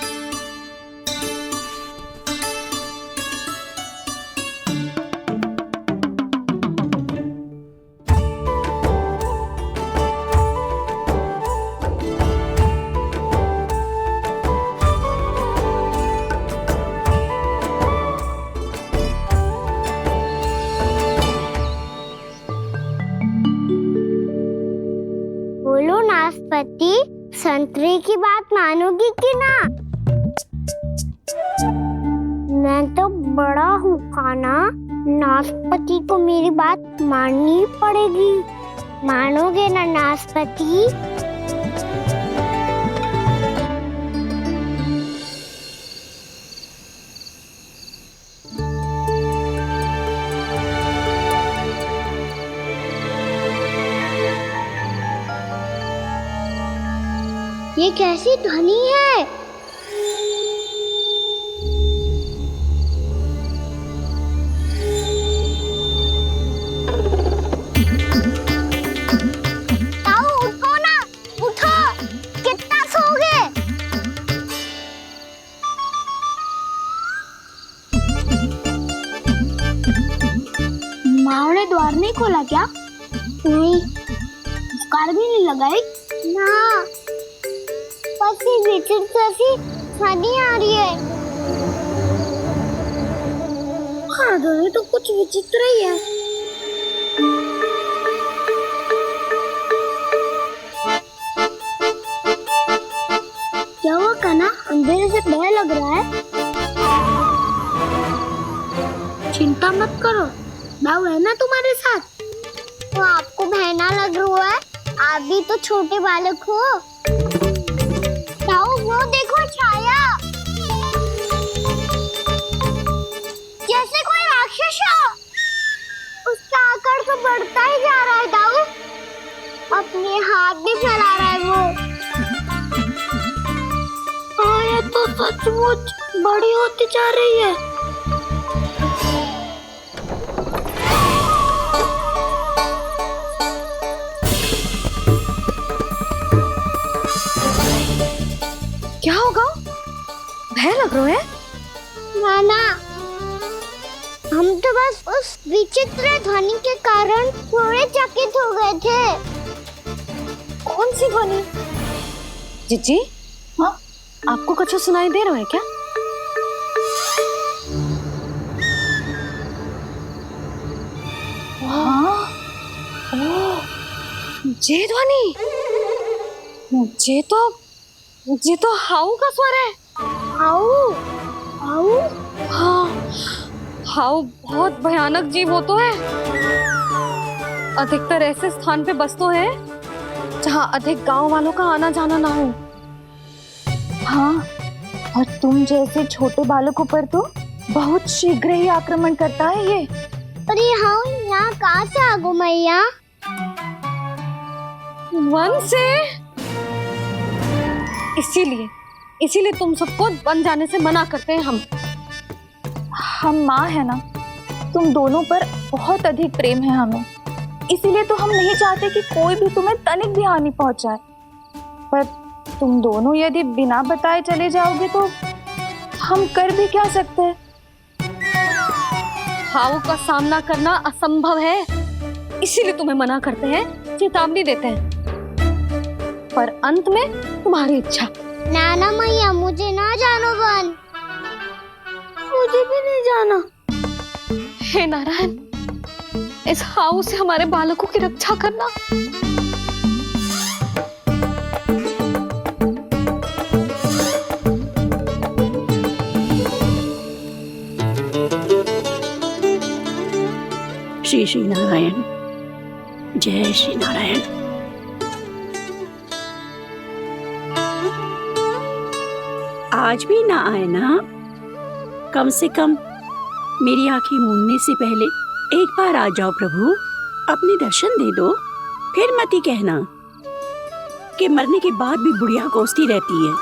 बोलो नाशपाती, संतरे की बात मानोगी कि ना? मैं तो बड़ा हूँ कान्हा, नाशपाती को मेरी बात माननी पड़ेगी। मानोगे ना नाशपाती? ये कैसी ध्वनि है? ताऊ उठो ना, उठो, कितना सोओगे? माँ ने द्वार नहीं खोला क्या? नहीं। कार भी नहीं लगाई? ना, पसी विचित्र सी ध्वनि आ रही है। हाँ, ध्वनि तो कुछ विचित्र ही है। क्या हुआ कान्हा, अंधेरे से डर लग रहा है? चिंता मत करो, दाऊ है ना तुम्हारे साथ। तो आपको बहना लग रहा है? आप भी तो छोटे बालक हो। ताऊ, वो देखो छाया, जैसे कोई राक्षस हो। उसका आकार तो बढ़ता ही जा रहा है ताऊ। अपने हाथ भी फैला रहा है वो। हाँ, ये तो सचमुच बड़ी होती जा रही है। भय लग रहा है? नाना, हम तो बस उस विचित्र ध्वनि के कारण थोड़े चकित हो गए थे। कौन सी ध्वनि? जीजी, हाँ, आपको कुछ सुनाई दे रहा है क्या? हाँ, ओह, ये ध्वनि, ये तो हाउ का स्वर है। हाउ? हाउ? हाँ, हाउ बहुत भयानक जीव हो तो है। अधिकतर ऐसे स्थान पे बसते हैं जहाँ अधिक गांव वालों का आना जाना ना हो। हाँ, और तुम जैसे छोटे बालकों पर तो बहुत शीघ्र ही आक्रमण करता है ये। पर ये हाउ यहाँ कहाँ से आ गो मैया? वन से। इसीलिए तुम सबको वन जाने से मना करते हैं हम माँ है ना, तुम दोनों पर बहुत अधिक प्रेम है हमें, इसीलिए तो हम नहीं चाहते कि कोई भी तुम्हें तनिक भी हानि पहुंचाए। पर तुम दोनों यदि बिना बताए चले जाओगे तो हम कर भी क्या सकते हैं? हाउ का सामना करना असंभव है, इसीलिए तुम्हें मना करते हैं, चेतावनी देते हैं। पर अंत में तुम्हारी इच्छा। नाना मैया, मुझे ना जानो वन। मुझे भी नहीं जाना। हे नारायण, इस हाउ से हमारे बालकों की रक्षा करना। श्री श्री नारायण, जय श्री नारायण। आज भी ना आए ना? कम से कम मेरी आंखें मूंदने से पहले एक बार आ जाओ प्रभु, अपने दर्शन दे दो। फिर मत ही कहना कि मरने के बाद भी बुढ़िया कोसती रहती है।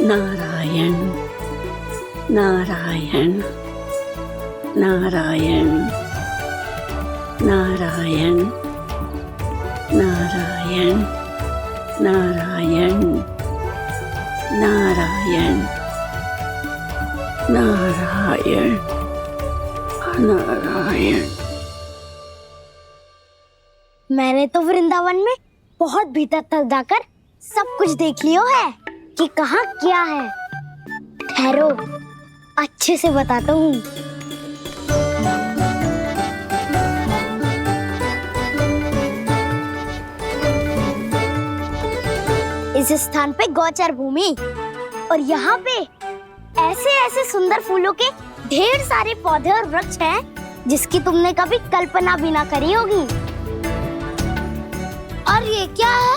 नारायण नारायण नारायण नारायण नारायण नारायण नारायण नारायण नारायण। मैंने तो वृंदावन में बहुत भीतर तक जाकर सब कुछ देख लियो है कि कहाँ क्या है। ठहरो, अच्छे से बताता हूँ। इस स्थान पे गोचर भूमि और यहाँ पे ऐसे ऐसे सुंदर फूलों के ढेर सारे पौधे और वृक्ष हैं जिसकी तुमने कभी कल्पना भी ना करी होगी। और ये क्या है?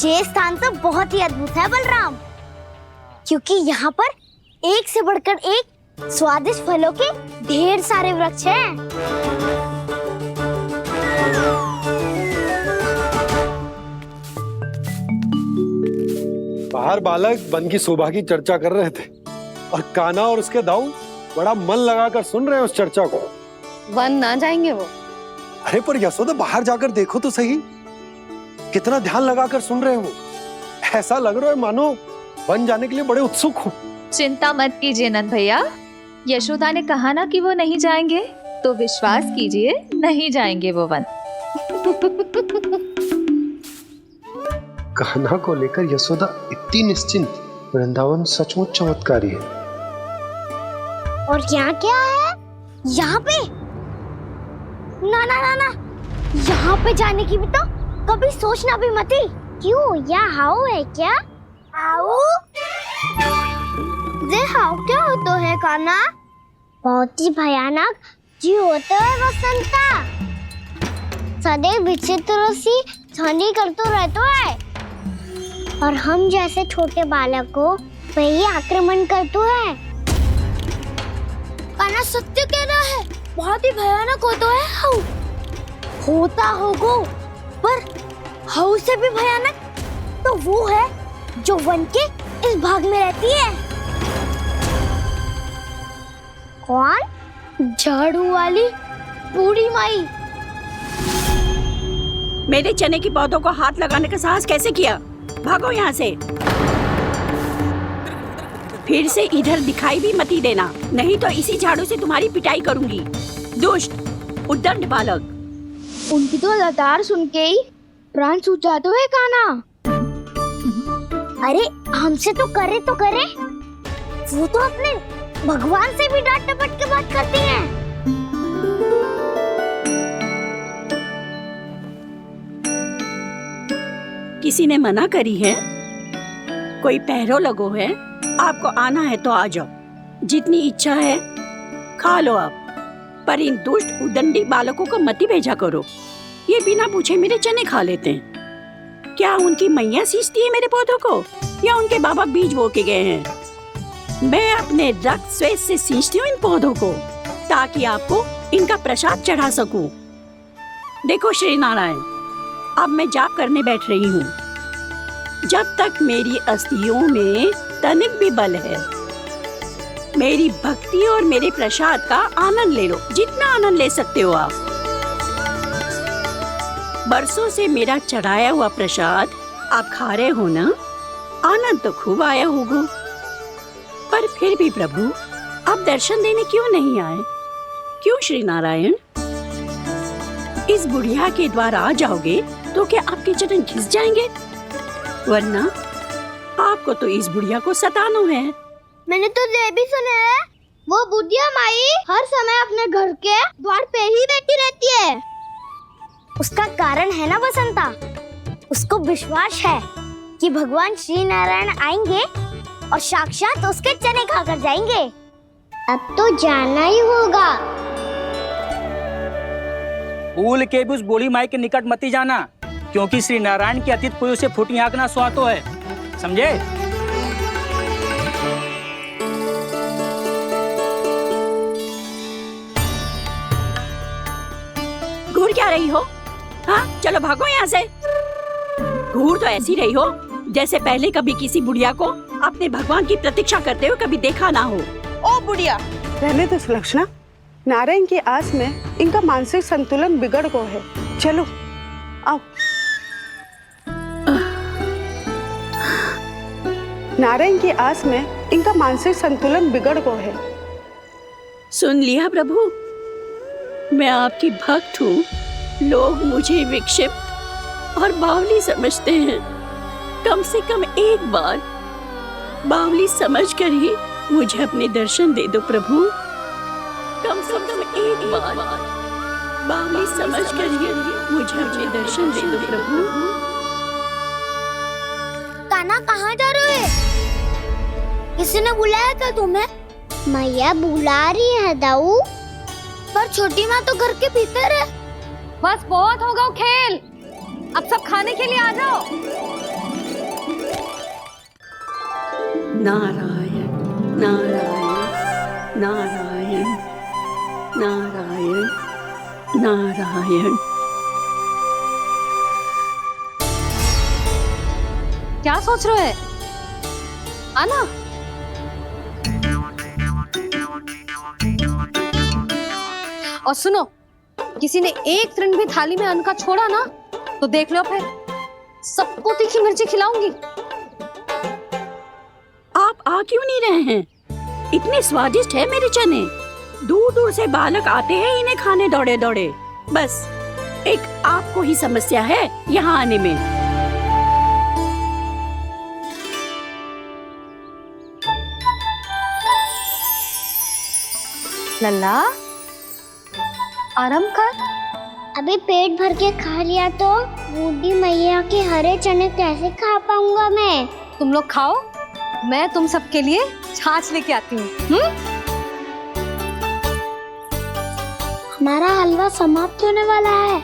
ये स्थान तो बहुत ही अद्भुत है बलराम, क्योंकि यहाँ पर एक से बढ़कर एक स्वादिष्ट फलों के ढेर सारे वृक्ष हैं। बाहर बालक वन की शोभा की चर्चा कर रहे थे और कान्हा और उसके दाऊ बड़ा मन लगाकर सुन रहे हैं उस चर्चा को। वन ना जाएंगे वो। अरे पर यशोदा, बाहर जाकर देखो तो सही, कितना ध्यान लगाकर सुन रहे हो। ऐसा लग रहा है मानो वन जाने के लिए बड़े उत्सुक हो। चिंता मत कीजिए नंद भैया, यशोदा ने कहा ना कि वो नहीं जाएंगे, तो विश्वास कीजिए नहीं जाएंगे वो वन। कान्हा को लेकर यशोदा इतनी निश्चिंत, वृंदावन सचमुच चमत्कारी है। और यहाँ क्या है? यहाँ पे ना ना ना ना, यहाँ पे जाने की भी तो कभी सोचना भी मत ही। क्यों, यहाँ हाउ है क्या? हाउ? ये हाउ क्या होता है कान्हा? बहुत ही भयानक जी होता है वसंता। सदैव विचित्र सी ध्वनि करते रहता है और हम जैसे छोटे बालक को वही आक्रमण करते है। कान्हा सत्य कह रहा है, बहुत ही भयानक होता है हाउ। होता होगा, पर हाउ से भी भयानक तो वो है जो वन के इस भाग में रहती है। कौन? झाड़ू वाली बूढ़ी माई। मेरे चने की पौधों को हाथ लगाने का साहस कैसे किया? भागो यहाँ से। फिर से इधर दिखाई भी मती देना, नहीं तो इसी झाड़ू से तुम्हारी पिटाई करूंगी। दुष्ट उद्दंड बालक। उनकी तो लतार सुन के ही प्राण सूझ जाते हुए काना। अरे हमसे तो करे, वो तो अपने भगवान से भी डांट डपट के बात करती हैं। किसी ने मना करी है? कोई पहरो लगो है? आपको आना है तो आ जाओ, जितनी इच्छा है खा लो आप, पर इन दुष्ट उदंडी बालकों को मत ही भेजा करो। ये बिना पूछे मेरे चने खा लेते हैं। क्या उनकी मैया सींचती है मेरे पौधों को, या उनके बाबा बीज बो के गए हैं? मैं अपने रक्त स्वेद से सींचती हूँ इन पौधों को, ताकि आपको इनका प्रसाद चढ़ा सकूं। देखो श्री नारायण, अब मैं जाप करने बैठ रही हूँ। जब तक मेरी अस्थियों में तनिक भी बल है, मेरी भक्ति और मेरे प्रसाद का आनंद ले लो, जितना आनंद ले सकते हो आप। बरसों से मेरा चढ़ाया हुआ प्रसाद आप खा रहे हो ना? आनंद तो खूब आया होगा, पर फिर भी प्रभु आप दर्शन देने क्यों नहीं आए? क्यों श्री नारायण? इस बुढ़िया के द्वार आ जाओगे तो क्या आपके चरण घिस जाएंगे? वरना आपको तो इस बुढ़िया को सताना है। मैंने तो ये भी सुना है, वो बुढ़िया माई हर समय अपने घर के द्वार पे ही बैठी रहती है। उसका कारण है ना बसंता, उसको विश्वास है कि भगवान श्री नारायण आएंगे और साक्षात उसके चने खाकर जाएंगे। अब तो जाना ही होगा। भूल के भी उस बूढ़ी माई के निकट मत जाना, क्योंकि श्री नारायण की अतीत पुरुष से फूटी आंकना स्वातो है, समझे? घूर क्या रही हो? हाँ, चलो भागो यहाँ से। घूर तो ऐसी रही हो जैसे पहले कभी किसी बुढ़िया को अपने भगवान की प्रतीक्षा करते हुए कभी देखा ना हो। ओ बुढ़िया, रहने दो सुलक्षणा। नारायण की आस में इनका मानसिक संतुलन बिगड़ गया है। चलो आओ। नारायण की आस में इनका मानसिक संतुलन बिगड़ गया है। सुन लिया प्रभु, मैं आपकी भक्त हूँ। लोग मुझे विक्षिप्त और बावली समझते हैं। कम से कम एक बार बावली समझकर ही मुझे अपने दर्शन दे दो प्रभु। कम से कम एक बार बावली समझकर ही मुझे अपने दर्शन दे दो प्रभु। कान्हा कहाँ जा रहे हो? किसी ने बुलाया क्या तुम्हें? मैया बुला रही है दाऊ, पर छोटी माँ तो घर के भीतर है। बस बहुत होगा खेल, अब सब खाने के लिए आ जाओ। नारायण नारायण नारायण नारायण नारायण। क्या सोच रहे हैं? आना। और सुनो, किसी ने एक तृण भी थाली में अन्न का छोड़ा ना तो देख लो, फिर सबको तीखी मिर्ची खिलाऊंगी। आप आ क्यों नहीं रहे हैं? इतने स्वादिष्ट है मेरे चने। दूर दूर से बालक आते हैं इन्हें खाने दौड़े दौड़े। बस एक आपको ही समस्या है यहाँ आने में। लल्ला, आराम कर। अभी पेट भर के खा लिया तो बूढ़ी मैया के हरे चने कैसे खा पाऊंगा मैं? तुम लोग खाओ, मैं तुम सबके लिए छाछ लेके आती हूँ। हमारा हलवा समाप्त होने वाला है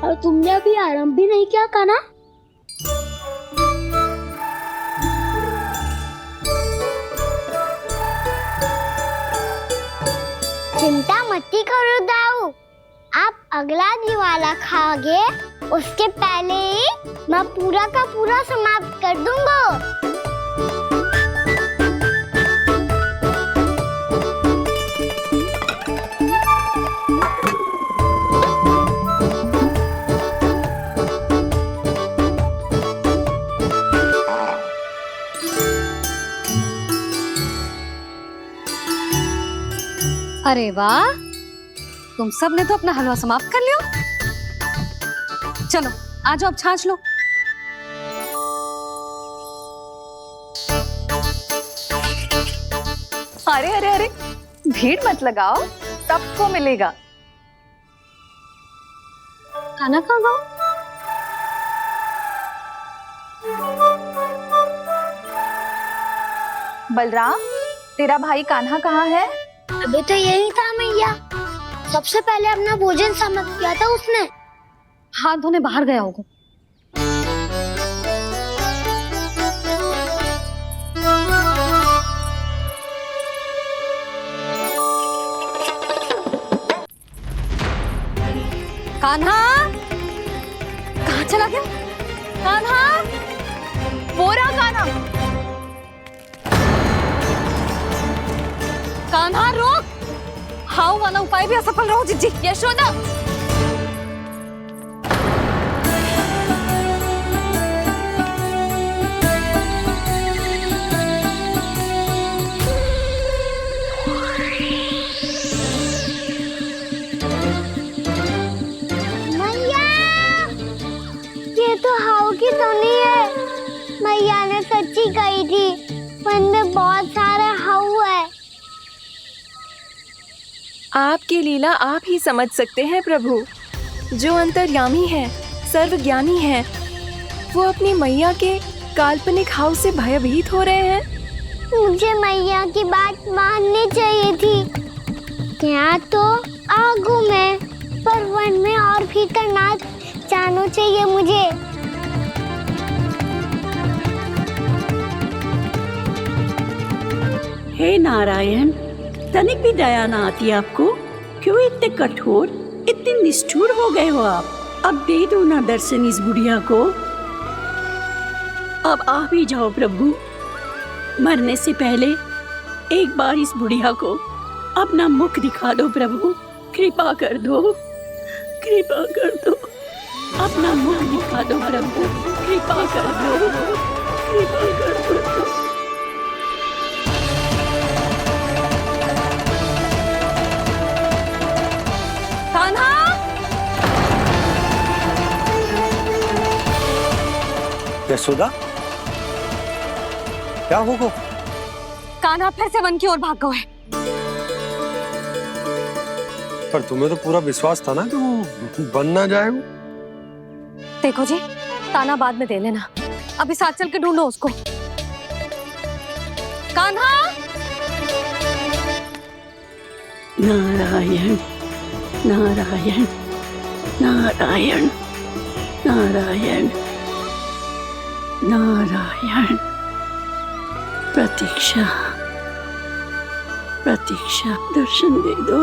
और तुमने अभी आराम भी नहीं किया कान्हा। चिंता मत करो दाऊ, आप अगला दिवाला खाओगे उसके पहले ही मैं पूरा का पूरा समाप्त कर दूंगा। अरे वाह, तुम सब ने तो अपना हलवा समाप्त कर लिया। चलो आ जाओ, अब छाछ लो। अरे अरे अरे, भीड़ मत लगाओ, सबको मिलेगा। खाना कहाँ गया? बलराम, तेरा भाई कान्हा कहाँ है? अभी तो यही था मैया, सबसे पहले अपना भोजन समाप्त किया था उसने। हाथ धोने बाहर गया होगा। कान्हा कहाँ चला गया? कान्हा, वो रहा कान्हा। कान्हा रोक! हाउ वाला उपाय भी असफल रहो जिज्जी। यशोदा, मैया, ये तो हाउ की धुनी है। मैया ने सच्ची कही थी, वन में बहुत सारे हाउ है। आपकी लीला आप ही समझ सकते हैं प्रभु। जो अंतर्यामी है, सर्वज्ञानी है, वो अपनी मैया के काल्पनिक हाव से भयभीत हो रहे हैं। मुझे मैया की बात माननी चाहिए थी। यहाँ तो आगू में, पर वन में और भीतर ना जाना चाहिए मुझे। हे नारायण, तनिक भी दया ना आती आपको? क्यों इतने कठोर, इतने निष्ठुर हो गए हो आप? अब दे दो ना दर्शन इस बुढ़िया को। अब आ भी जाओ प्रभु, मरने से पहले एक बार इस बुढ़िया को अपना मुख दिखा दो प्रभु। कृपा कर दो, कृपा कर दो, अपना मुख दिखा दो प्रभु। कृपा कर दो, कृपा कर दो। कान्हा! यशोदा, क्या होगा? कान्हा फिर से वन की ओर भाग गए। पर तुम्हें तो पूरा विश्वास था ना कि वो बन ना जाए। देखो जी, ताना बाद में दे लेना, अभी साथ चल के ढूंढो उसको। कान्हा! नारायण नारायण नारायण नारायण नारायण। प्रतीक्षा प्रतीक्षा, दर्शन दे दो।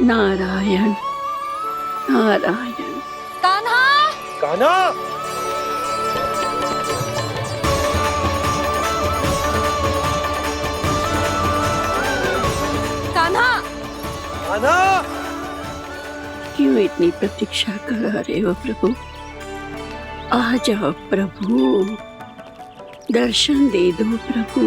नारायण नारायण। कान्हा! कान्हा! कान्हा! कान्हा! क्यों इतनी प्रतीक्षा करा रहे हो प्रभु? आ जाओ प्रभु, दर्शन दे दो प्रभु।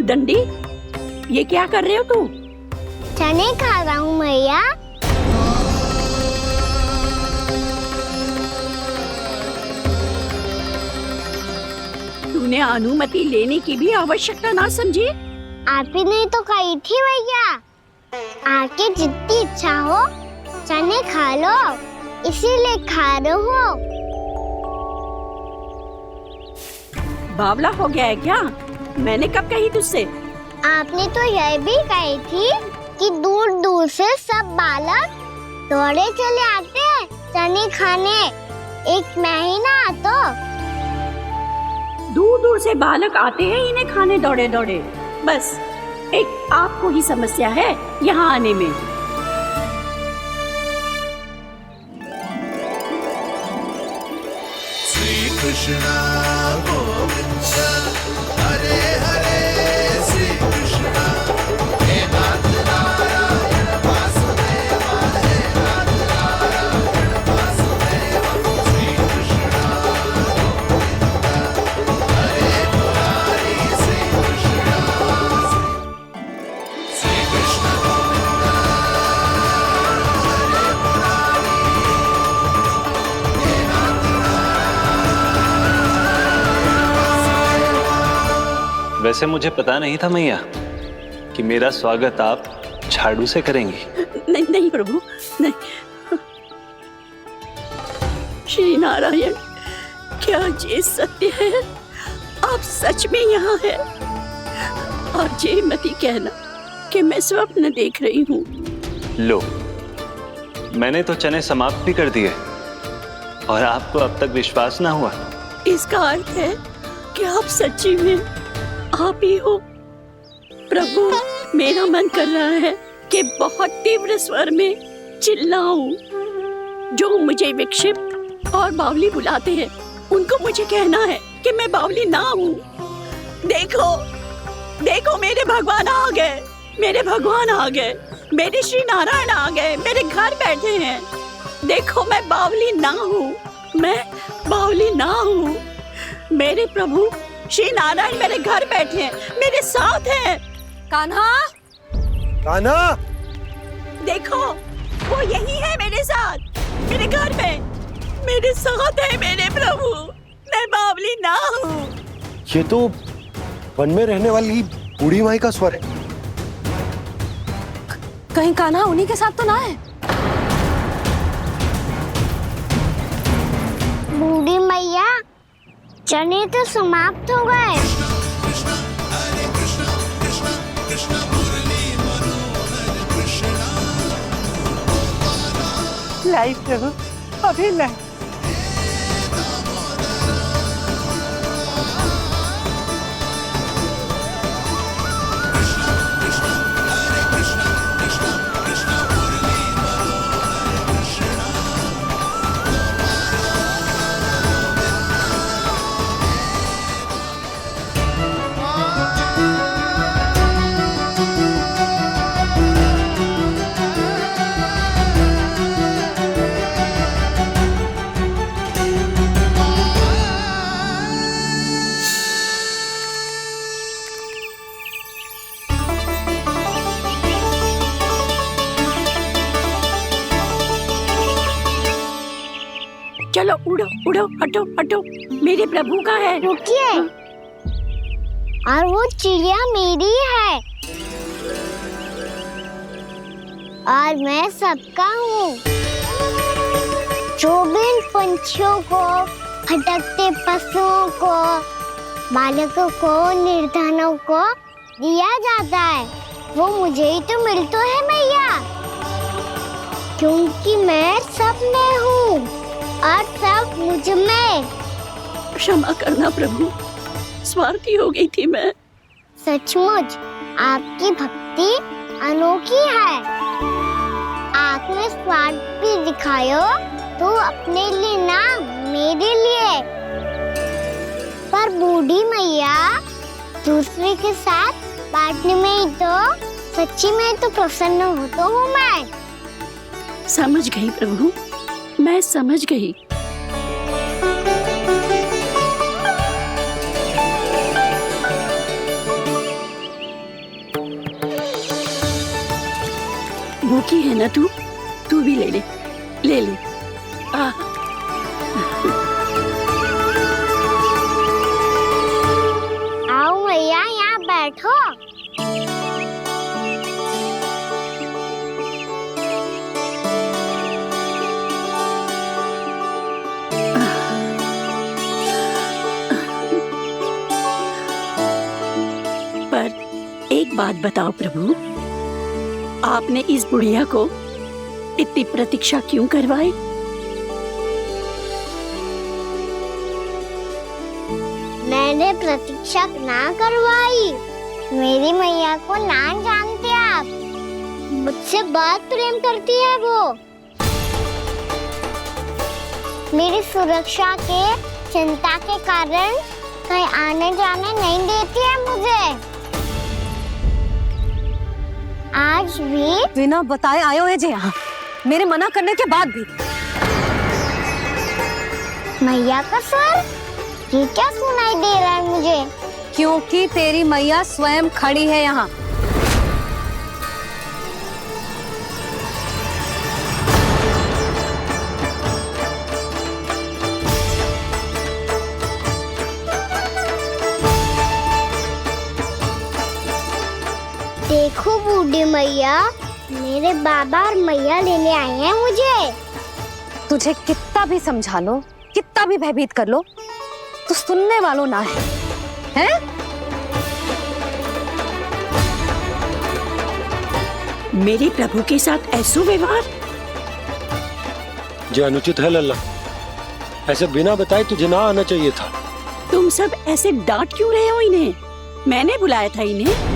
दंडी, ये क्या कर रहे हो तू? चने खा रहा हूँ मैया। तूने अनुमति लेने की भी आवश्यकता ना समझी? आप ही नहीं तो कही थी मैया, आके जितनी इच्छा हो चने खा लो, इसीलिए खा रहे हो। बावला हो गया है क्या? मैंने कब कही तुझसे? आपने तो यह भी कही थी कि दूर दूर से सब बालक दौड़े चले आते हैं चने खाने, एक महीना तो दूर दूर से बालक आते हैं इन्हें खाने दौड़े दौड़े। बस एक आपको ही समस्या है यहाँ आने में। श्री कृष्ण गोविंद हरे हरे श्री कृष्ण हे नाथ नारायण वासुदेव हे नाथ नारायण वासुदेव श्री कृष्ण गोविंद हरे मुरारी श्री कृष्ण श्री कृष्ण गोविंद हरे मुरारी हे नाथ वैसे मुझे पता नहीं था मैया कि मेरा स्वागत आप झाड़ू से करेंगी। नहीं नहीं प्रभु, नहीं। श्री नारायण, क्या ये सत्य है? आप सच में यहाँ हैं? और ये मत ही कहना कि मैं स्वप्न देख रही हूँ। लो, मैंने तो चने समाप्त भी कर दिए और आपको अब तक विश्वास ना हुआ। इसका अर्थ है कि आप सच्ची में आप ही हो। प्रभु, मेरा मन कर रहा है कि बहुत तीव्र स्वर में चिल्लाऊं। जो मुझे विक्षिप्त और बावली बुलाते हैं उनको मुझे कहना है कि मैं बावली ना हूँ। देखो देखो, मेरे भगवान आ गए, मेरे भगवान आ गए, मेरे श्री नारायण आ गए, मेरे घर बैठे हैं। देखो, मैं बावली ना हूँ, मैं बावली ना हूँ। मेरे प्रभु श्री नारायण मेरे घर बैठे हैं, मेरे साथ हैं। कान्हा, कान्हा, देखो वो यही है मेरे साथ, मेरे घर में मेरे साथ है मेरे प्रभु। मैं बावली ना हूँ। ये तो वन में रहने वाली बूढ़ी माई का स्वर है। कहीं कान्हा उन्हीं के साथ तो ना है? बूढ़ी मैया, चने तो समाप्त हो गए। कृष्ण हरे कृष्ण कृष्ण कृष्ण मुरली मनोहर कृष्ण लाई प्रभु, अभी लाई। हरे कृष्ण कृष्ण कृष्ण मुरली मनोहर कृष्ण चलो उड़ो उड़ो, हटो हटो, मेरे प्रभु का है। रुकिए, और वो चिड़िया मेरी है और मैं सबका हूँ। जो भी इन पंछियों को, भटकते पशुओं को, बालकों को, निर्धनों को दिया जाता है वो मुझे ही तो मिलता है मैया, क्योंकि मैं सब में हूँ और सब मुझ में। क्षमा करना प्रभु, स्वार्थी हो गई थी मैं। सचमुच आपकी भक्ति अनोखी है। आपने स्वार्थ भी दिखायो तो अपने लिए ना, मेरे लिए। पर बूढ़ी मैया, दूसरे के साथ बांटने में ही तो सच्ची में तो प्रसन्न होता हूँ मैं। समझ गई प्रभु, मैं समझ गई। भूखी है ना तू भी ले ले, ले ले। आओ मैया, यहाँ बैठो। बात बताओ प्रभु, आपने इस बुढ़िया को इतनी प्रतीक्षा क्यों करवाई? मैंने प्रतीक्षा ना करवाई। मेरी मैया को ना जानते आप, मुझसे बहुत प्रेम करती है वो। मेरी सुरक्षा के चिंता के कारण कहीं आने जाने नहीं देती है मुझे। आज भी बिना बताए आयो है जी यहाँ, मेरे मना करने के बाद भी। मैया का स्वर, ये क्या सुनाई दे रहा है मुझे? क्योंकि तेरी मैया स्वयं खड़ी है यहाँ। देखो बूढ़ी मैया, मेरे बाबा और मैया लेने आए हैं मुझे। तुझे कितना भी समझा लो, कितना भी भयभीत कर लो, तो सुनने वालों ना है, हैं? मेरे प्रभु के साथ ऐसा व्यवहार जो अनुचित है लल्ला। ऐसे बिना बताए तुझे ना आना चाहिए था। तुम सब ऐसे डांट क्यों रहे हो इन्हें? मैंने बुलाया था इन्हें।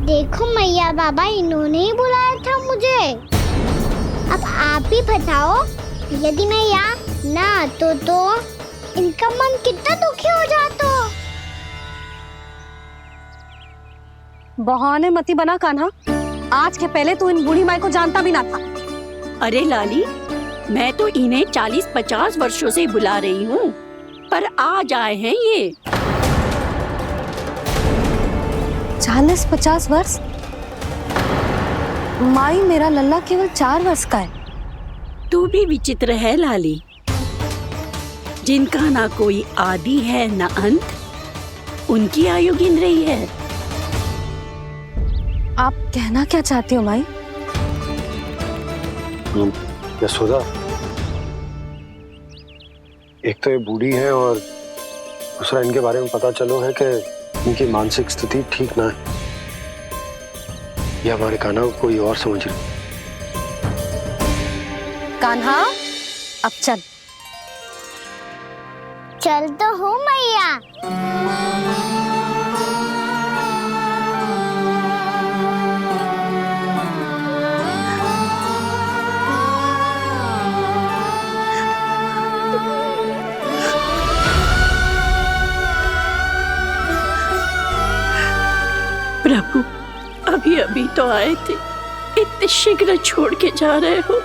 देखो मैया बाबा, इन्होंने ही बुलाया था मुझे। अब आप ही बताओ, यदि मैं यहाँ ना आतो तो इनका मन कितना दुखी हो जाता। बहाने मती बना कान्हा, आज के पहले तू इन बूढ़ी माई को जानता भी ना था। अरे लाली, मैं तो इन्हें 40-50 वर्षों से बुला रही हूँ, पर आज आए हैं ये। 40-50 वर्ष? माई, मेरा लल्ला केवल 4 वर्ष का है। तू भी विचित्र है लाली, जिनका ना कोई आदि है ना अंत, उनकी आयु गिन रही है। आप कहना क्या चाहती हो माई? यशोदा, एक तो ये बूढ़ी है और दूसरा इनके बारे में पता चलो है कि इनकी मानसिक स्थिति ठीक ना है। ये हमारे कान्हा को कोई और समझ रही। कान्हा, अब चल। चल तो हूँ मैया। प्रभु, अभी अभी तो आए थे, इतने शीघ्र छोड़ के जा रहे हो?